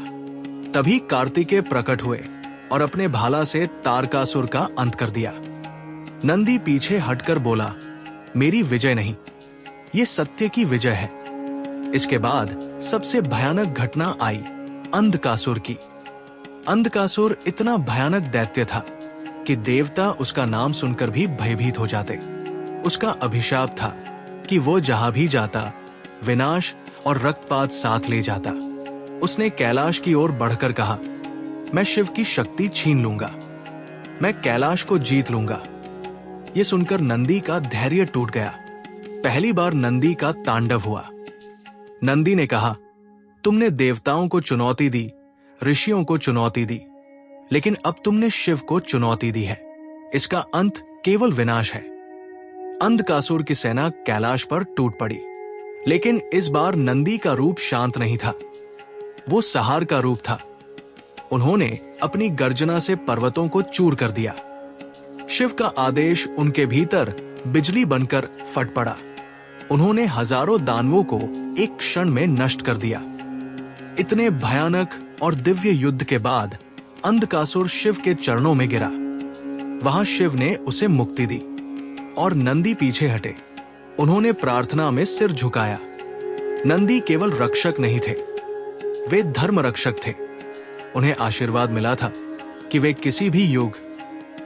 तभी कार्तिकेय प्रकट हुए और अपने भाला से तारकासुर का अंत कर दिया। नंदी पीछे हटकर बोला, मेरी विजय नहीं, ये सत्य की विजय है। इसके बाद सबसे भयानक घटना आई, अंधकासुर की। अंधकासुर इतना भयानक दैत्य था कि देवता उसका नाम सुनकर भी भयभीत हो जाते। उसका अभिशाप था कि वो जहां भी जाता विनाश और रक्तपात साथ ले जाता। उसने कैलाश की ओर बढ़कर कहा, मैं शिव की शक्ति छीन लूंगा, मैं कैलाश को जीत लूंगा। ये सुनकर नंदी का धैर्य टूट गया। पहली बार नंदी का तांडव हुआ। नंदी ने कहा, तुमने देवताओं को चुनौती दी, ऋषियों को चुनौती दी, लेकिन अब तुमने शिव को चुनौती दी है। इसका अंत केवल विनाश है। अंधकासुर की सेना कैलाश पर टूट पड़ी, लेकिन इस बार नंदी का रूप शांत नहीं था, वो सहार का रूप था। उन्होंने अपनी गर्जना से पर्वतों को चूर कर दिया। शिव का आदेश उनके भीतर बिजली बनकर फट पड़ा। उन्होंने हजारों दानवों को एक क्षण में नष्ट कर दिया। इतने भयानक और दिव्य युद्ध के बाद अंधकासुर शिव के चरणों में गिरा। वहां शिव ने उसे मुक्ति दी और नंदी पीछे हटे। उन्होंने प्रार्थना में सिर झुकाया। नंदी केवल रक्षक नहीं थे, वे धर्म रक्षक थे। उन्हें आशीर्वाद मिला था कि वे किसी भी युग,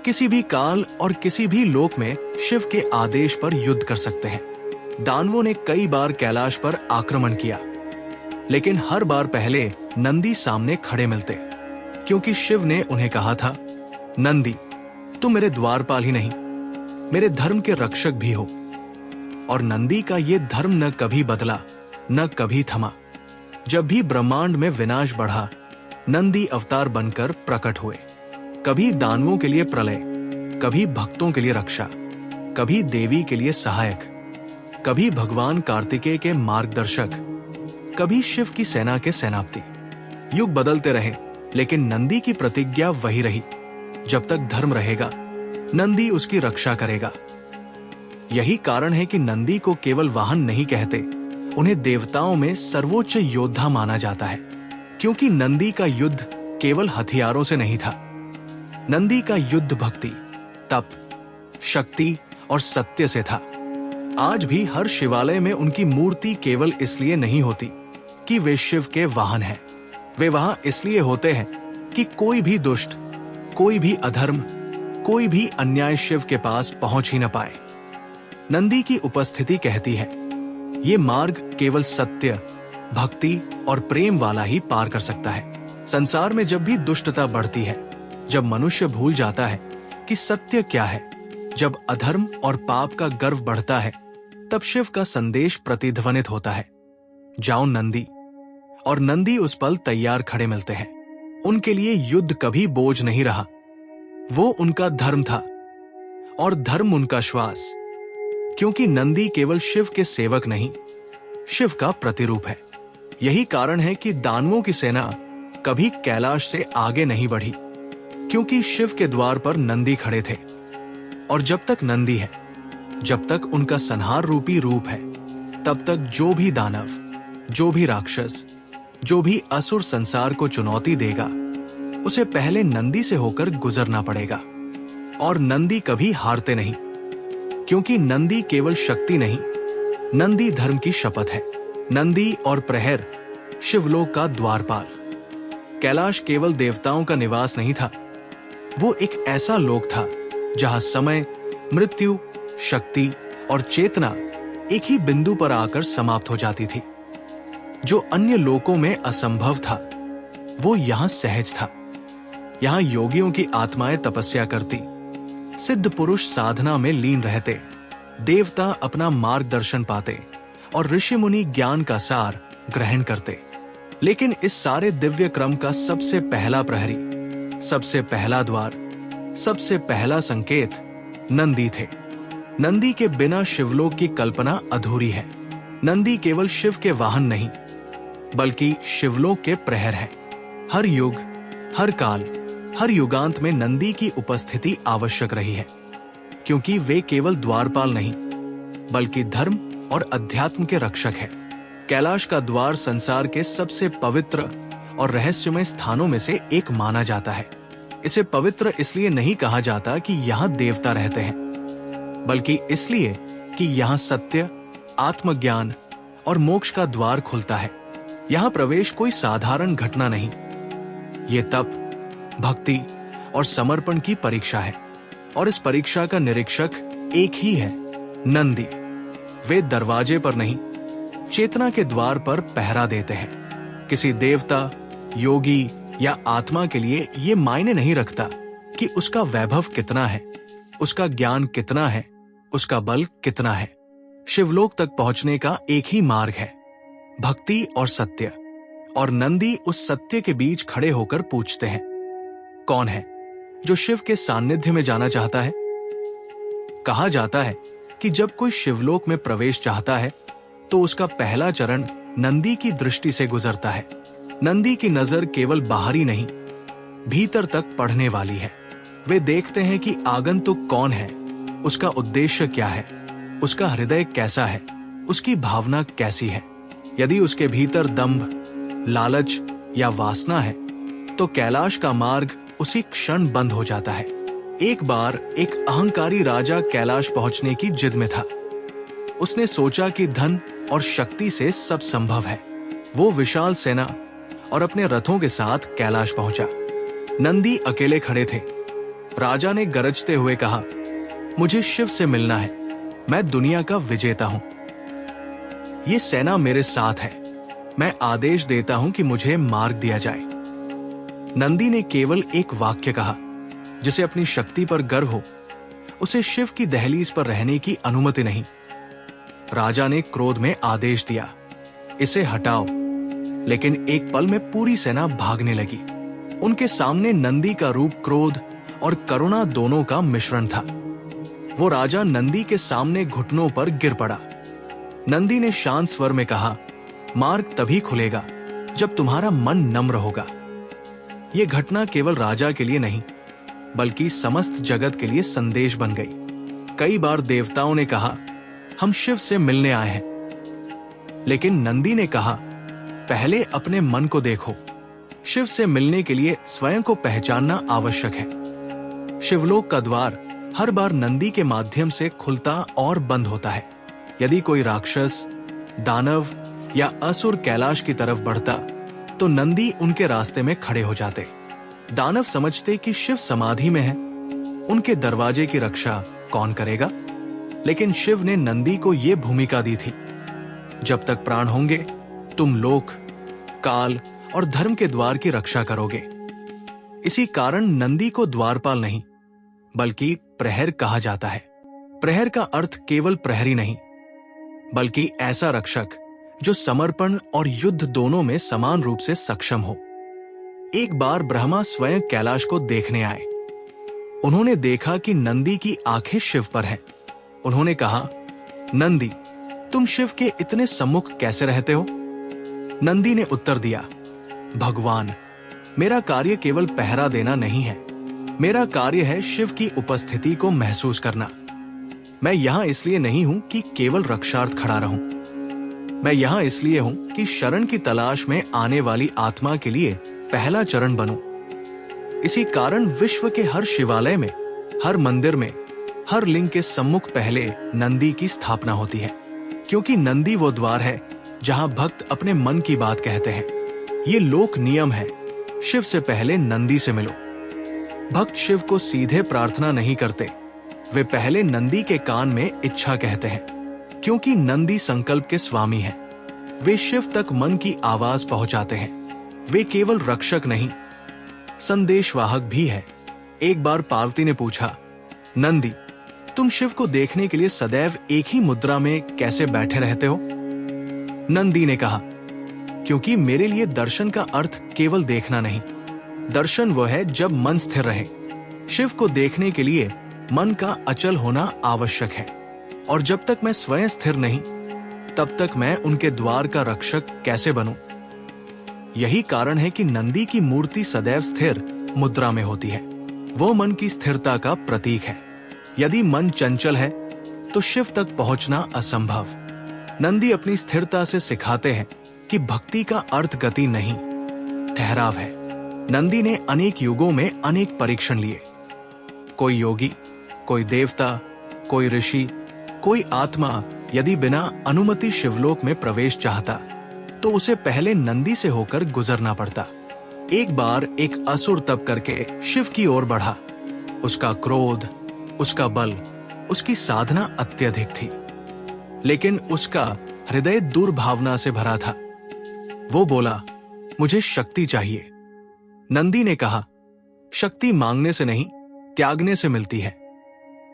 किसी भी काल और किसी भी लोक में शिव के आदेश पर युद्ध कर सकते हैं। दानवों ने कई बार कैलाश पर आक्रमण किया, लेकिन हर बार पहले नंदी सामने खड़े मिलते, क्योंकि शिव ने उन्हें कहा था, नंदी, तुम मेरे द्वारपाल ही नहीं, मेरे धर्म के रक्षक भी हो। और नंदी का ये धर्म न कभी बदला, न कभी थमा। जब भी ब्रह्मांड में विनाश बढ़ा, नंदी अवतार बनकर प्रकट हुए। कभी दानवों के लिए प्रलय, कभी भक्तों के लिए रक्षा, कभी देवी के लिए सहायक, कभी भगवान कार्तिकेय के मार्गदर्शक, कभी शिव की सेना के सेनापति। युग बदलते रहे, लेकिन नंदी की प्रतिज्ञा वही रही, जब तक धर्म रहेगा नंदी उसकी रक्षा करेगा। यही कारण है कि नंदी को केवल वाहन नहीं कहते, उन्हें देवताओं में सर्वोच्च योद्धा माना जाता है, क्योंकि नंदी का युद्ध केवल हथियारों से नहीं था। नंदी का युद्ध भक्ति, तप, शक्ति और सत्य से था। आज भी हर शिवालय में उनकी मूर्ति केवल इसलिए नहीं होती कि वे शिव के वाहन हैं, वे वहां इसलिए होते हैं कि कोई भी दुष्ट, कोई भी अधर्म, कोई भी अन्याय शिव के पास पहुंच ही न पाए। नंदी की उपस्थिति कहती है, ये मार्ग केवल सत्य, भक्ति और प्रेम वाला ही पार कर सकता है। संसार में जब भी दुष्टता बढ़ती है, जब मनुष्य भूल जाता है कि सत्य क्या है, जब अधर्म और पाप का गर्व बढ़ता है, तब शिव का संदेश प्रतिध्वनित होता है, जाओ नंदी। और नंदी उस पल तैयार खड़े मिलते हैं। उनके लिए युद्ध कभी बोझ नहीं रहा, वो उनका धर्म था और धर्म उनका श्वास, क्योंकि नंदी केवल शिव के सेवक नहीं, शिव का प्रतिरूप है। यही कारण है कि दानवों की सेना कभी कैलाश से आगे नहीं बढ़ी, क्योंकि शिव के द्वार पर नंदी खड़े थे। और जब तक नंदी है, जब तक उनका संहार रूपी रूप है, तब तक जो भी दानव, जो भी राक्षस, जो भी असुर संसार को चुनौती देगा, उसे पहले नंदी से होकर गुजरना पड़ेगा। और नंदी कभी हारते नहीं, क्योंकि नंदी केवल शक्ति नहीं, नंदी धर्म की शपथ है। नंदी और प्रहर शिवलोक का द्वारपाल। कैलाश केवल देवताओं का निवास नहीं था, वो एक ऐसा लोक था जहां समय, मृत्यु, शक्ति और चेतना एक ही बिंदु पर आकर समाप्त हो जाती थी। जो अन्य लोकों में असंभव था, वो यहां सहज था। यहां योगियों की आत्माएं तपस्या करती, सिद्ध पुरुष साधना में लीन रहते, देवता अपना मार्गदर्शन पाते और ऋषि मुनि ज्ञान का सार ग्रहण करते। लेकिन इस सारे दिव्य क्रम का सबसे पहला प्रहरी, सबसे पहला द्वार, सबसे पहला संकेत नंदी थे। नंदी के बिना शिवलोक की कल्पना अधूरी है। नंदी केवल शिव के वाहन नहीं, बल्कि शिवलोक के प्रहर हैं। हर युग, हर काल, हर युगांत में नंदी की उपस्थिति आवश्यक रही है, क्योंकि वे केवल द्वारपाल नहीं, बल्कि धर्म और अध्यात्म के रक्षक हैं। कैलाश का द्वार संसार के सबसे पवित्र और रहस्यमय स्थानों में से एक माना जाता है। इसे पवित्र इसलिए नहीं कहा जाता कि यहाँ देवता रहते हैं, बल्कि इसलिए कि यहाँ सत्य, आत्मज्ञान और मोक्ष का द्वार खुलता है। यहाँ प्रवेश कोई साधारण घटना नहीं, ये तप, भक्ति और समर्पण की परीक्षा है। और इस परीक्षा का निरीक्षक एक ही है, नंदी। वे दरवाजे पर नहीं, चेतना के द्वार पर पहरा देते हैं। किसी देवता, योगी या आत्मा के लिए ये मायने नहीं रखता कि उसका वैभव कितना है, उसका ज्ञान कितना है, उसका बल कितना है। शिवलोक तक पहुंचने का एक ही मार्ग है, भक्ति और सत्य। और नंदी उस सत्य के बीच खड़े होकर पूछते हैं, कौन है जो शिव के सान्निध्य में जाना चाहता है? कहा जाता है कि जब कोई शिवलोक में प्रवेश चाहता है, तो उसका पहला चरण नंदी की दृष्टि से गुजरता है। नंदी की नजर केवल बाहरी नहीं, भीतर तक पढ़ने वाली है। वे देखते हैं कि आगंतुक कौन है, उसका उद्देश्य क्या है, उसका हृदय कैसा है, उसकी भावना कैसी है। यदि उसके भीतर दंभ, लालच या वासना है, तो कैलाश का मार्ग उसी क्षण बंद हो जाता है। एक बार एक अहंकारी राजा कैलाश पहुंचने की जिद में था। उसने सोचा कि धन और शक्ति से सब संभव है। वो विशाल सेना और अपने रथों के साथ कैलाश पहुंचा। नंदी अकेले खड़े थे। राजा ने गरजते हुए कहा, मुझे शिव से मिलना है, मैं दुनिया का विजेता हूं। ये सेना मेरे साथ है, मैं आदेश देता हूं कि मुझे मार्ग दिया जाए। नंदी ने केवल एक वाक्य कहा, जिसे अपनी शक्ति पर गर्व हो, उसे शिव की दहलीज पर रहने की अनुमति नहीं। राजा ने क्रोध में आदेश दिया, इसे हटाओ। लेकिन एक पल में पूरी सेना भागने लगी। उनके सामने नंदी का रूप क्रोध और करुणा दोनों का मिश्रण था। वो राजा नंदी के सामने घुटनों पर गिर पड़ा। नंदी ने शांत स्वर में कहा, मार्ग तभी खुलेगा जब तुम्हारा मन नम्र होगा। यह घटना केवल राजा के लिए नहीं, बल्कि समस्त जगत के लिए संदेश बन गई। कई बार देवताओं ने कहा, हम शिव से मिलने आए हैं, लेकिन नंदी ने कहा, पहले अपने मन को देखो। शिव से मिलने के लिए स्वयं को पहचानना आवश्यक है। शिवलोक का द्वार हर बार नंदी के माध्यम से खुलता और बंद होता है। यदि कोई राक्षस, दानव या असुर कैलाश की तरफ बढ़ता, तो नंदी उनके रास्ते में खड़े हो जाते। दानव समझते कि शिव समाधि में है, उनके दरवाजे की रक्षा कौन करेगा? लेकिन शिव ने नंदी को यह भूमिका दी थी, जब तक प्राण होंगे तुम लोक, काल और धर्म के द्वार की रक्षा करोगे। इसी कारण नंदी को द्वारपाल नहीं, बल्कि प्रहर कहा जाता है। प्रहर का अर्थ केवल प्रहरी नहीं, बल्कि ऐसा रक्षक जो समर्पण और युद्ध दोनों में समान रूप से सक्षम हो। एक बार ब्रह्मा स्वयं कैलाश को देखने आए। उन्होंने देखा कि नंदी की आंखें शिव पर हैं। उन्होंने कहा, नंदी, तुम शिव के इतने सम्मुख कैसे रहते हो? नंदी ने उत्तर दिया, भगवान, मेरा कार्य केवल पहरा देना नहीं है, मेरा कार्य है शिव की उपस्थिति को महसूस करना। मैं यहां इसलिए नहीं हूं कि केवल रक्षार्थ खड़ा रहूं, मैं यहां इसलिए हूं कि शरण की तलाश में आने वाली आत्मा के लिए पहला चरण बनूं। इसी कारण विश्व के हर शिवालय में, हर मंदिर में, हर लिंग के सम्मुख पहले नंदी की स्थापना होती है, क्योंकि नंदी वो द्वार है जहां भक्त अपने मन की बात कहते हैं। ये लोक नियम है, शिव से पहले नंदी से मिलो। भक्त शिव को सीधे प्रार्थना नहीं करते, वे पहले नंदी के कान में इच्छा कहते हैं, क्योंकि नंदी संकल्प के स्वामी हैं। वे शिव तक मन की आवाज पहुंचाते हैं। वे केवल रक्षक नहीं, संदेशवाहक भी है। एक बार पार्वती ने पूछा, नंदी, तुम शिव को देखने के लिए सदैव एक ही मुद्रा में कैसे बैठे रहते हो? नंदी ने कहा, क्योंकि मेरे लिए दर्शन का अर्थ केवल देखना नहीं, दर्शन वह है जब मन स्थिर रहे। शिव को देखने के लिए मन का अचल होना आवश्यक है, और जब तक मैं स्वयं स्थिर नहीं, तब तक मैं उनके द्वार का रक्षक कैसे बनूं? यही कारण है कि नंदी की मूर्ति सदैव स्थिर मुद्रा में होती है। वो मन की स्थिरता का प्रतीक है। यदि मन चंचल है तो शिव तक पहुंचना असंभव। नंदी अपनी स्थिरता से सिखाते हैं कि भक्ति का अर्थ गति नहीं, ठहराव है। नंदी ने अनेक युगों में अनेक परीक्षण लिए। कोई योगी, कोई देवता, कोई ऋषि, कोई आत्मा यदि बिना अनुमति शिवलोक में प्रवेश चाहता, तो उसे पहले नंदी से होकर गुजरना पड़ता। एक बार एक असुर तप करके शिव की ओर बढ़ा। उसका क्रोध, उसका बल, उसकी साधना अत्यधिक थी, लेकिन उसका हृदय दुर्भावना से भरा था। वो बोला, मुझे शक्ति चाहिए। नंदी ने कहा, शक्ति मांगने से नहीं, त्यागने से मिलती है।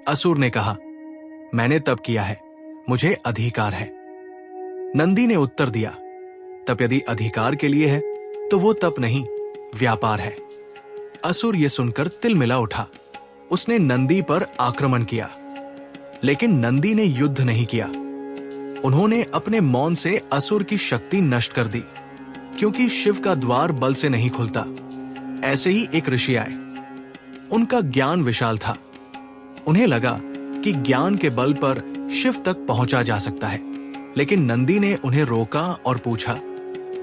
असुर ने कहा, मैंने तप किया है, मुझे अधिकार है। नंदी ने उत्तर दिया, तप यदि अधिकार के लिए है तो वो तप नहीं, व्यापार है। असुर ये सुनकर तिलमिला उठा। उसने नंदी पर आक्रमण किया, लेकिन नंदी ने युद्ध नहीं किया। उन्होंने अपने मौन से असुर की शक्ति नष्ट कर दी, क्योंकि शिव का द्वार बल से नहीं खुलता। ऐसे ही एक ऋषि आए। उनका ज्ञान विशाल था। उन्हें लगा कि ज्ञान के बल पर शिव तक पहुंचा जा सकता है, लेकिन नंदी ने उन्हें रोका और पूछा,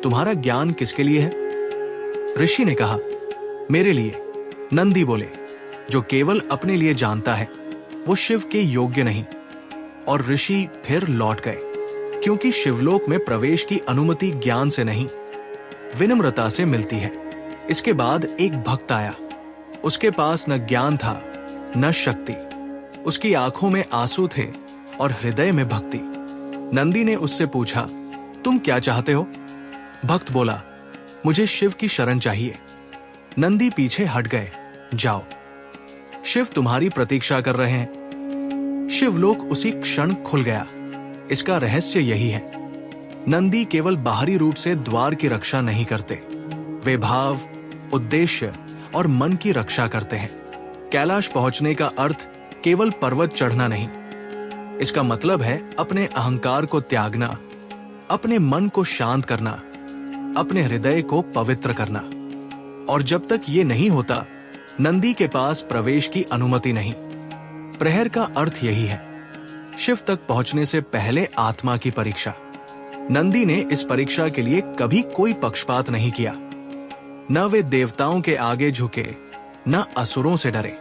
तुम्हारा ज्ञान किसके लिए है? ऋषि ने कहा, मेरे लिए। नंदी बोले, जो केवल अपने लिए जानता है वो शिव के योग्य नहीं। और ऋषि फिर लौट गए, क्योंकि शिवलोक में प्रवेश की अनुमति ज्ञान से नहीं, विनम्रता से मिलती है। इसके बाद एक भक्त आया। उसके पास न ज्ञान था न शक्ति। उसकी आंखों में आंसू थे और हृदय में भक्ति। नंदी ने उससे पूछा, तुम क्या चाहते हो? भक्त बोला, मुझे शिव की शरण चाहिए। नंदी पीछे हट गए। जाओ, शिव तुम्हारी प्रतीक्षा कर रहे हैं। शिवलोक उसी क्षण खुल गया। इसका रहस्य यही है, नंदी केवल बाहरी रूप से द्वार की रक्षा नहीं करते, वे भाव, उद्देश्य और मन की रक्षा करते हैं। कैलाश पहुंचने का अर्थ केवल पर्वत चढ़ना नहीं, इसका मतलब है अपने अहंकार को त्यागना, अपने मन को शांत करना, अपने हृदय को पवित्र करना। और जब तक ये नहीं होता, नंदी के पास प्रवेश की अनुमति नहीं। प्रहर का अर्थ यही है, शिव तक पहुंचने से पहले आत्मा की परीक्षा। नंदी ने इस परीक्षा के लिए कभी कोई पक्षपात नहीं किया। न वे देवताओं के आगे झुके, न असुरों से डरे।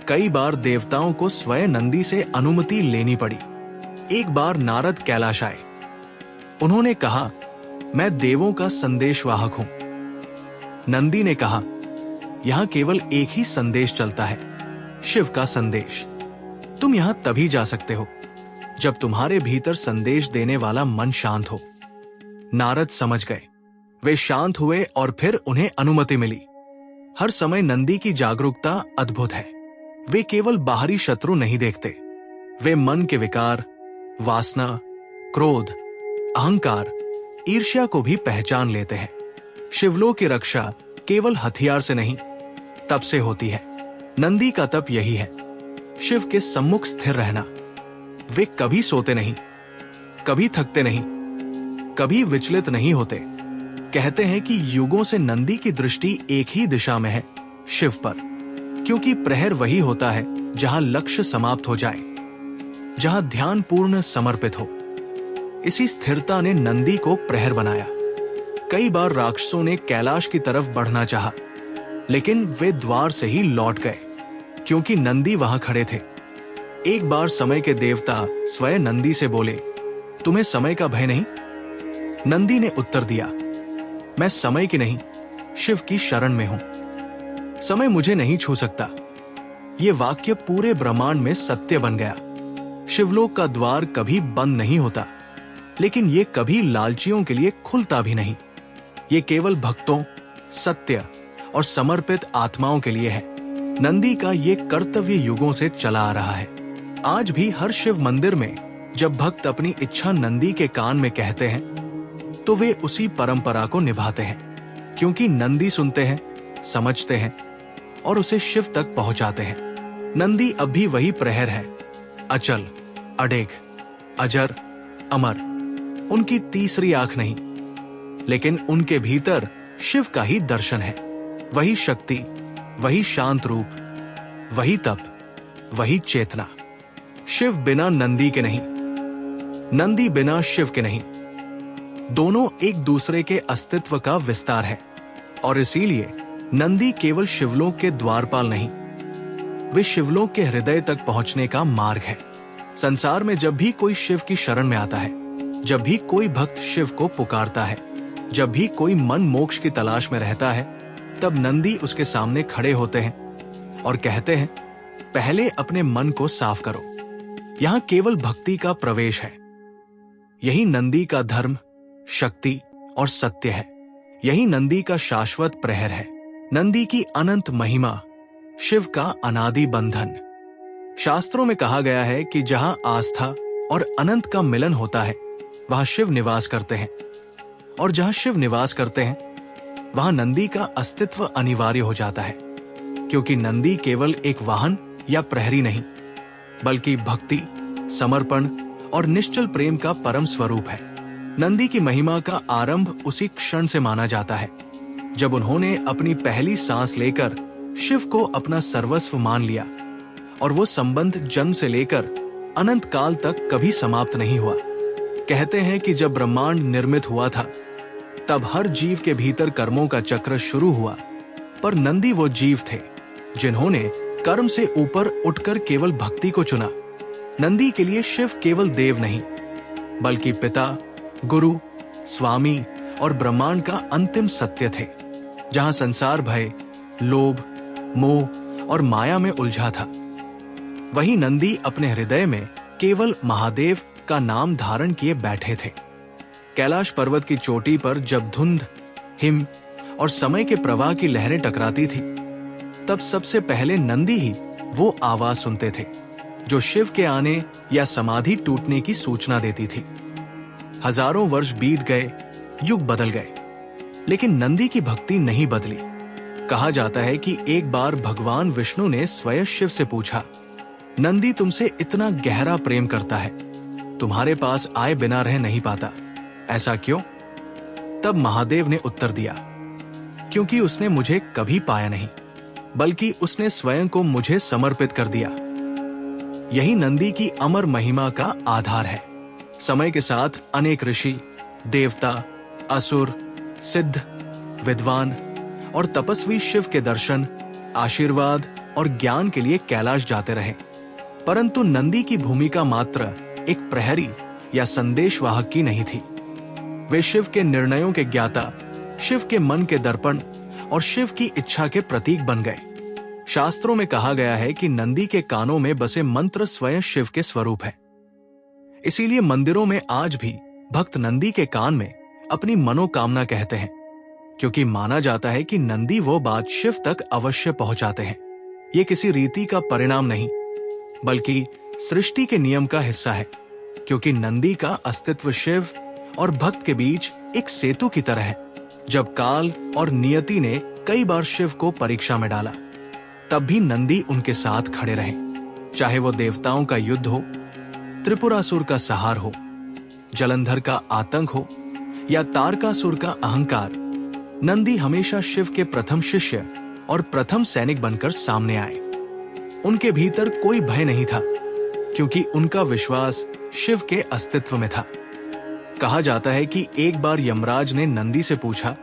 कई बार देवताओं को स्वयं नंदी से अनुमति लेनी पड़ी। एक बार नारद कैलाश आए। उन्होंने कहा, मैं देवों का संदेशवाहक हूं। नंदी ने कहा, यहां केवल एक ही संदेश चलता है, शिव का संदेश। तुम यहां तभी जा सकते हो जब तुम्हारे भीतर संदेश देने वाला मन शांत हो। नारद समझ गए। वे शांत हुए और फिर उन्हें अनुमति मिली। हर समय नंदी की जागरूकता अद्भुत है। वे केवल बाहरी शत्रु नहीं देखते, वे मन के विकार, वासना, क्रोध, अहंकार, ईर्ष्या को भी पहचान लेते हैं। शिवलोक की रक्षा केवल हथियार से नहीं, तप से होती है। नंदी का तप यही है, शिव के सम्मुख स्थिर रहना। वे कभी सोते नहीं, कभी थकते नहीं, कभी विचलित नहीं होते। कहते हैं कि युगों से नंदी की दृष्टि एक ही दिशा में है, शिव पर, क्योंकि प्रहर वही होता है जहां लक्ष्य समाप्त हो जाए, जहां ध्यान पूर्ण समर्पित हो। इसी स्थिरता ने नंदी को प्रहर बनाया। कई बार राक्षसों ने कैलाश की तरफ बढ़ना चाहा, लेकिन वे द्वार से ही लौट गए, क्योंकि नंदी वहां खड़े थे। एक बार समय के देवता स्वयं नंदी से बोले, तुम्हें समय का भय नहीं? नंदी ने उत्तर दिया, मैं समय की नहीं, शिव की शरण में हूं। समय मुझे नहीं छू सकता। यह वाक्य पूरे ब्रह्मांड में सत्य बन गया। शिवलोक का द्वार कभी बंद नहीं होता, लेकिन यह कभी लालचियों के लिए खुलता भी नहीं। ये केवल भक्तों, सत्य और समर्पित आत्माओं के लिए है। नंदी का ये कर्तव्य युगों से चला आ रहा है। आज भी हर शिव मंदिर में जब भक्त अपनी इच्छा नंदी के कान में कहते हैं, तो वे उसी परंपरा को निभाते हैं, क्योंकि नंदी सुनते हैं, समझते हैं और उसे शिव तक पहुंचाते हैं। नंदी अब भी वही प्रहर है, अचल, अडेग, अजर, अमर। उनकी तीसरी आंख नहीं, लेकिन उनके भीतर शिव का ही दर्शन है। वही शक्ति, वही शांत रूप, वही तप, वही चेतना। शिव बिना नंदी के नहीं, नंदी बिना शिव के नहीं। दोनों एक दूसरे के अस्तित्व का विस्तार है, और इसीलिए नंदी केवल शिवलोक के द्वारपाल नहीं, वे शिवलोक के हृदय तक पहुंचने का मार्ग है। संसार में जब भी कोई शिव की शरण में आता है, जब भी कोई भक्त शिव को पुकारता है, जब भी कोई मन मोक्ष की तलाश में रहता है, तब नंदी उसके सामने खड़े होते हैं और कहते हैं, पहले अपने मन को साफ करो। यहां केवल भक्ति का प्रवेश है। यही नंदी का धर्म, शक्ति और सत्य है। यही नंदी का शाश्वत प्रहर है। नंदी की अनंत महिमा, शिव का अनादि बंधन। शास्त्रों में कहा गया है कि जहां आस्था और अनंत का मिलन होता है, वहां शिव निवास करते हैं, और जहां शिव निवास करते हैं, वहां नंदी का अस्तित्व अनिवार्य हो जाता है, क्योंकि नंदी केवल एक वाहन या प्रहरी नहीं, बल्कि भक्ति, समर्पण और निश्चल प्रेम का परम स्वरूप है। नंदी की महिमा का आरंभ उसी क्षण से माना जाता है जब उन्होंने अपनी पहली सांस लेकर शिव को अपना सर्वस्व मान लिया, और वो संबंध जन्म से लेकर अनंत काल तक कभी समाप्त नहीं हुआ। कहते हैं कि जब ब्रह्मांड निर्मित हुआ था, तब हर जीव के भीतर कर्मों का चक्र शुरू हुआ, पर नंदी वो जीव थे जिन्होंने कर्म से ऊपर उठकर केवल भक्ति को चुना। नंदी के लिए शिव केवल देव नहीं, बल्कि पिता, गुरु, स्वामी और ब्रह्मांड का अंतिम सत्य थे, जहां संसार भय, लोभ, मोह और माया में उलझा था। वहीं नंदी अपने हृदय में केवल महादेव का नाम धारण किए बैठे थे। कैलाश पर्वत की चोटी पर जब धुंध, हिम और समय के प्रवाह की लहरें टकराती थी, तब सबसे पहले नंदी ही वो आवाज सुनते थे जो शिव के आने या समाधि टूटने की सूचना देती थी। हजारों वर्ष बीत गए, युग बदल गए, लेकिन नंदी की भक्ति नहीं बदली। कहा जाता है कि एक बार भगवान विष्णु ने स्वयं शिव से पूछा, नंदी तुमसे इतना गहरा प्रेम करता है, तुम्हारे पास आए बिना रह नहीं पाता, ऐसा क्यों? तब महादेव ने उत्तर दिया, क्योंकि उसने मुझे कभी पाया नहीं, बल्कि उसने स्वयं को मुझे समर्पित कर दिया। यही नंदी की अमर महिमा का आधार है। समय के साथ अनेक ऋषि, देवता, असुर, सिद्ध, विद्वान और तपस्वी शिव के दर्शन, आशीर्वाद और ज्ञान के लिए कैलाश जाते रहे, परंतु नंदी की भूमिका मात्र एक प्रहरी या संदेशवाहक की नहीं थी। वे शिव के निर्णयों के ज्ञाता, शिव के मन के दर्पण और शिव की इच्छा के प्रतीक बन गए। शास्त्रों में कहा गया है कि नंदी के कानों में बसे मंत्र स्वयं शिव के स्वरूप है। इसीलिए मंदिरों में आज भी भक्त नंदी के कान में अपनी मनोकामना कहते हैं, क्योंकि माना जाता है कि नंदी वो बात शिव तक अवश्य पहुंचाते हैं। ये किसी रीति का परिणाम नहीं, बल्कि सृष्टि के नियम का हिस्सा है, क्योंकि नंदी का अस्तित्व शिव और भक्त के बीच एक सेतु की तरह है। जब काल और नियति ने कई बार शिव को परीक्षा में डाला, तब भी नंदी उनके साथ खड़े रहे। चाहे वो देवताओं का युद्ध हो, त्रिपुरासुर का सहार हो, जलंधर का आतंक हो या तारकासुर का अहंकार, नंदी हमेशा शिव के प्रथम शिष्य और प्रथम सैनिक बनकर सामने आए। उनके भीतर कोई भय नहीं था, क्योंकि उनका विश्वास शिव के अस्तित्व में था। कहा जाता है कि एक बार यमराज ने नंदी से पूछा,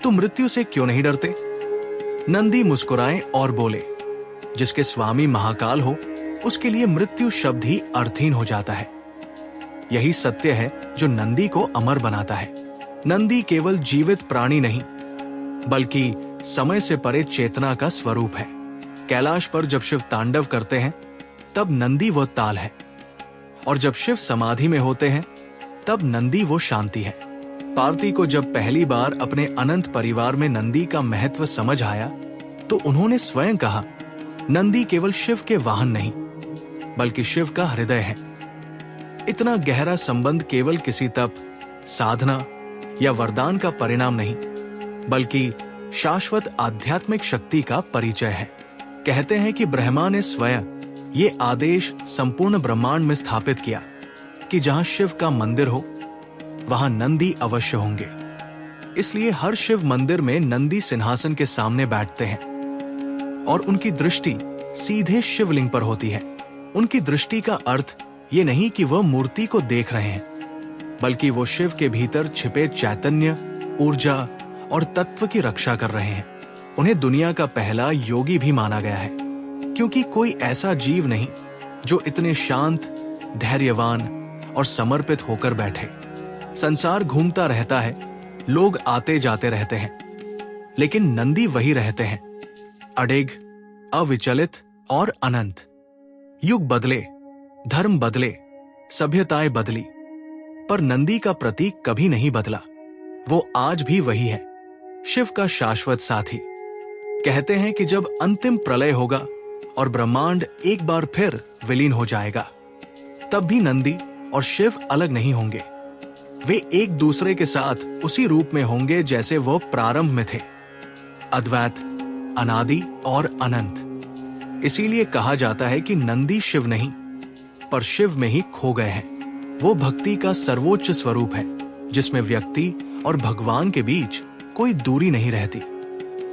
तुम मृत्यु से क्यों नहीं डरते? नंदी मुस्कुराए और बोले, जिसके स्वामी महाकाल हो, उसके लिए मृत्यु शब्द ही अर्थहीन हो जाता है। यही सत्य है जो नंदी को अमर बनाता है। नंदी केवल जीवित प्राणी नहीं, बल्कि समय से परे चेतना का स्वरूप है। कैलाश पर जब शिव तांडव करते हैं, तब नंदी वो ताल है, और जब शिव समाधि में होते हैं, तब नंदी वो शांति है। पार्वती को जब पहली बार अपने अनंत परिवार में नंदी का महत्व समझ आया, तो उन्होंने स्वयं कहा, नंदी केवल शिव के वाहन नहीं, बल्कि शिव का हृदय है। इतना गहरा संबंध केवल किसी तप, साधना या वरदान का परिणाम नहीं, बल्कि शाश्वत आध्यात्मिक शक्ति का परिचय है। कहते हैं कि ब्रह्मा ने स्वयं ये आदेश संपूर्ण ब्रह्मांड में स्थापित किया कि जहां शिव का मंदिर हो, वहां नंदी अवश्य होंगे। इसलिए हर शिव मंदिर में नंदी सिंहासन के सामने बैठते हैं और उनकी दृष्टि सीधे शिवलिंग पर होती है। उनकी दृष्टि का अर्थ ये नहीं कि वह मूर्ति को देख रहे हैं, बल्कि वो शिव के भीतर छिपे चैतन्य, ऊर्जा और तत्व की रक्षा कर रहे हैं। उन्हें दुनिया का पहला योगी भी माना गया है, क्योंकि कोई ऐसा जीव नहीं जो इतने शांत, धैर्यवान और समर्पित होकर बैठे। संसार घूमता रहता है, लोग आते जाते रहते हैं, लेकिन नंदी वही रहते हैं, अडिग, अविचलित और अनंत। युग बदले, धर्म बदले, सभ्यताएं बदली, पर नंदी का प्रतीक कभी नहीं बदला। वो आज भी वही है, शिव का शाश्वत साथी। कहते हैं कि जब अंतिम प्रलय होगा और ब्रह्मांड एक बार फिर विलीन हो जाएगा, तब भी नंदी और शिव अलग नहीं होंगे। वे एक दूसरे के साथ उसी रूप में होंगे जैसे वो प्रारंभ में थे, अद्वैत, अनादि और अनंत। इसीलिए कहा जाता है कि नंदी शिव नहीं, पर शिव में ही खो गए हैं। वो भक्ति का सर्वोच्च स्वरूप है, जिसमें व्यक्ति और भगवान के बीच कोई दूरी नहीं रहती।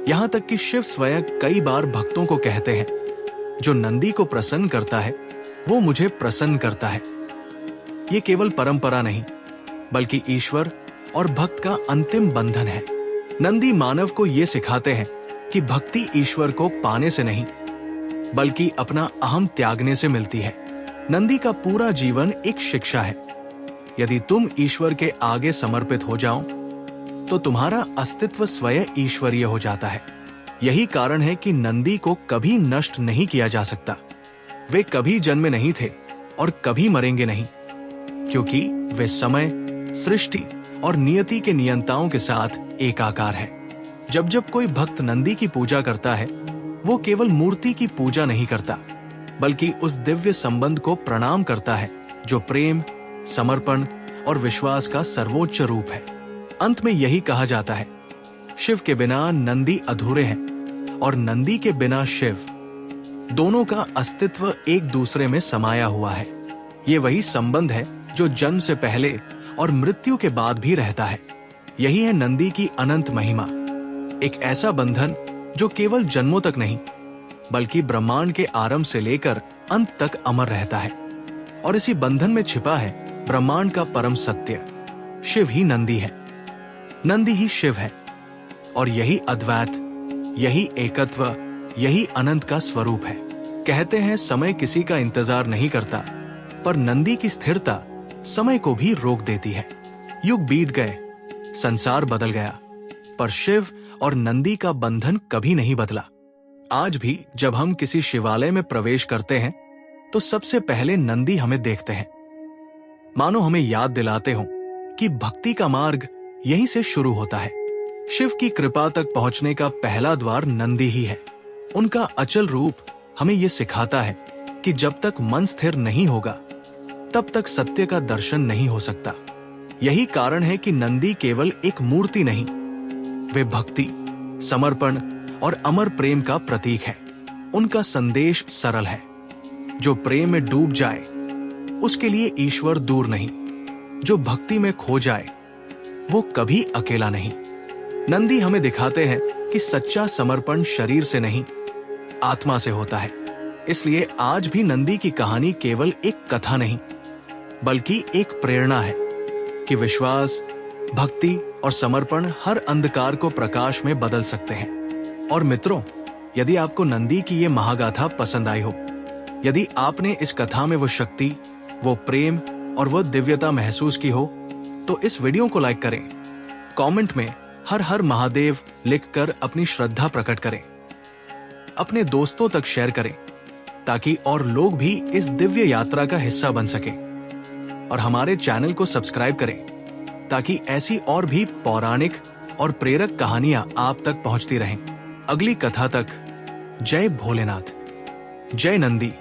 यहाँ तक कि शिव स्वयं कई बार भक्तों को कहते हैं, जो नंदी को प्रसन्न करता है, वो मुझे प्रसन्न करता है। ये केवल परंपरा नहीं, बल्कि ईश्वर और भक्त का अंतिम बंधन है। नंदी मानव को ये सिखाते हैं कि भक्ति ईश्वर को पाने से नहीं, बल्कि अपना अहम त्यागने से मिलती है। नंदी का पूरा जीवन एक शिक्षा है। यदि तुम ईश्वर के आगे समर्पित हो जाओ तो तुम्हारा अस्तित्व स्वयं ईश्वरीय हो जाता है। यही कारण है कि नंदी को कभी नष्ट नहीं किया जा सकता। वे कभी जन्मे नहीं थे और कभी मरेंगे नहीं, क्योंकि वे समय, सृष्टि और नियति के नियंताओं के साथ एकाकार है। जब जब कोई भक्त नंदी की पूजा करता है, वो केवल मूर्ति की पूजा नहीं करता, बल्कि उस दिव्य संबंध को प्रणाम करता है जो प्रेम, समर्पण और विश्वास का सर्वोच्च रूप है। अंत में यही कहा जाता है, शिव के बिना नंदी अधूरे हैं और नंदी के बिना शिव। दोनों का अस्तित्व एक दूसरे में समाया हुआ है। ये वही संबंध है जो जन्म से पहले और मृत्यु के बाद भी रहता है। यही है नंदी की अनंत महिमा, एक ऐसा बंधन जो केवल जन्मों तक नहीं बल्कि ब्रह्मांड के आरंभ से लेकर अंत तक अमर रहता है। और इसी बंधन में छिपा है ब्रह्मांड का परम सत्य, शिव ही नंदी है, नंदी ही शिव है। और यही अद्वैत, यही एकत्व, यही अनंत का स्वरूप है। कहते हैं समय किसी का इंतजार नहीं करता, पर नंदी की स्थिरता समय को भी रोक देती है। युग बीत गए, संसार बदल गया, पर शिव और नंदी का बंधन कभी नहीं बदला। आज भी जब हम किसी शिवालय में प्रवेश करते हैं तो सबसे पहले नंदी हमें देखते हैं, मानो हमें याद दिलाते हो कि भक्ति का मार्ग यहीं से शुरू होता है। शिव की कृपा तक पहुंचने का पहला द्वार नंदी ही है। उनका अचल रूप हमें यह सिखाता है कि जब तक मन स्थिर नहीं होगा तब तक सत्य का दर्शन नहीं हो सकता। यही कारण है कि नंदी केवल एक मूर्ति नहीं, वे भक्ति, समर्पण और अमर प्रेम का प्रतीक है। उनका संदेश सरल है, जो प्रेम में डूब जाए उसके लिए ईश्वर दूर नहीं, जो भक्ति में खो जाए वो कभी अकेला नहीं। नंदी हमें दिखाते हैं कि सच्चा समर्पण शरीर से नहीं, आत्मा से होता है। इसलिए आज भी नंदी की कहानी केवल एक कथा नहीं बल्कि एक प्रेरणा है कि विश्वास, भक्ति और समर्पण हर अंधकार को प्रकाश में बदल सकते हैं। और मित्रों, यदि आपको नंदी की ये महागाथा पसंद आई हो, यदि आपने इस कथा में वो शक्ति, वो प्रेम और वो दिव्यता महसूस की हो, तो इस वीडियो को लाइक करें, कमेंट में हर हर महादेव लिखकर अपनी श्रद्धा प्रकट करें, अपने दोस्तों तक शेयर करें ताकि और लोग भी इस दिव्य यात्रा का हिस्सा बन सके। और हमारे चैनल को सब्सक्राइब करें ताकि ऐसी और भी पौराणिक और प्रेरक कहानियां आप तक पहुंचती रहें। अगली कथा तक जय भोलेनाथ, जय नंदी।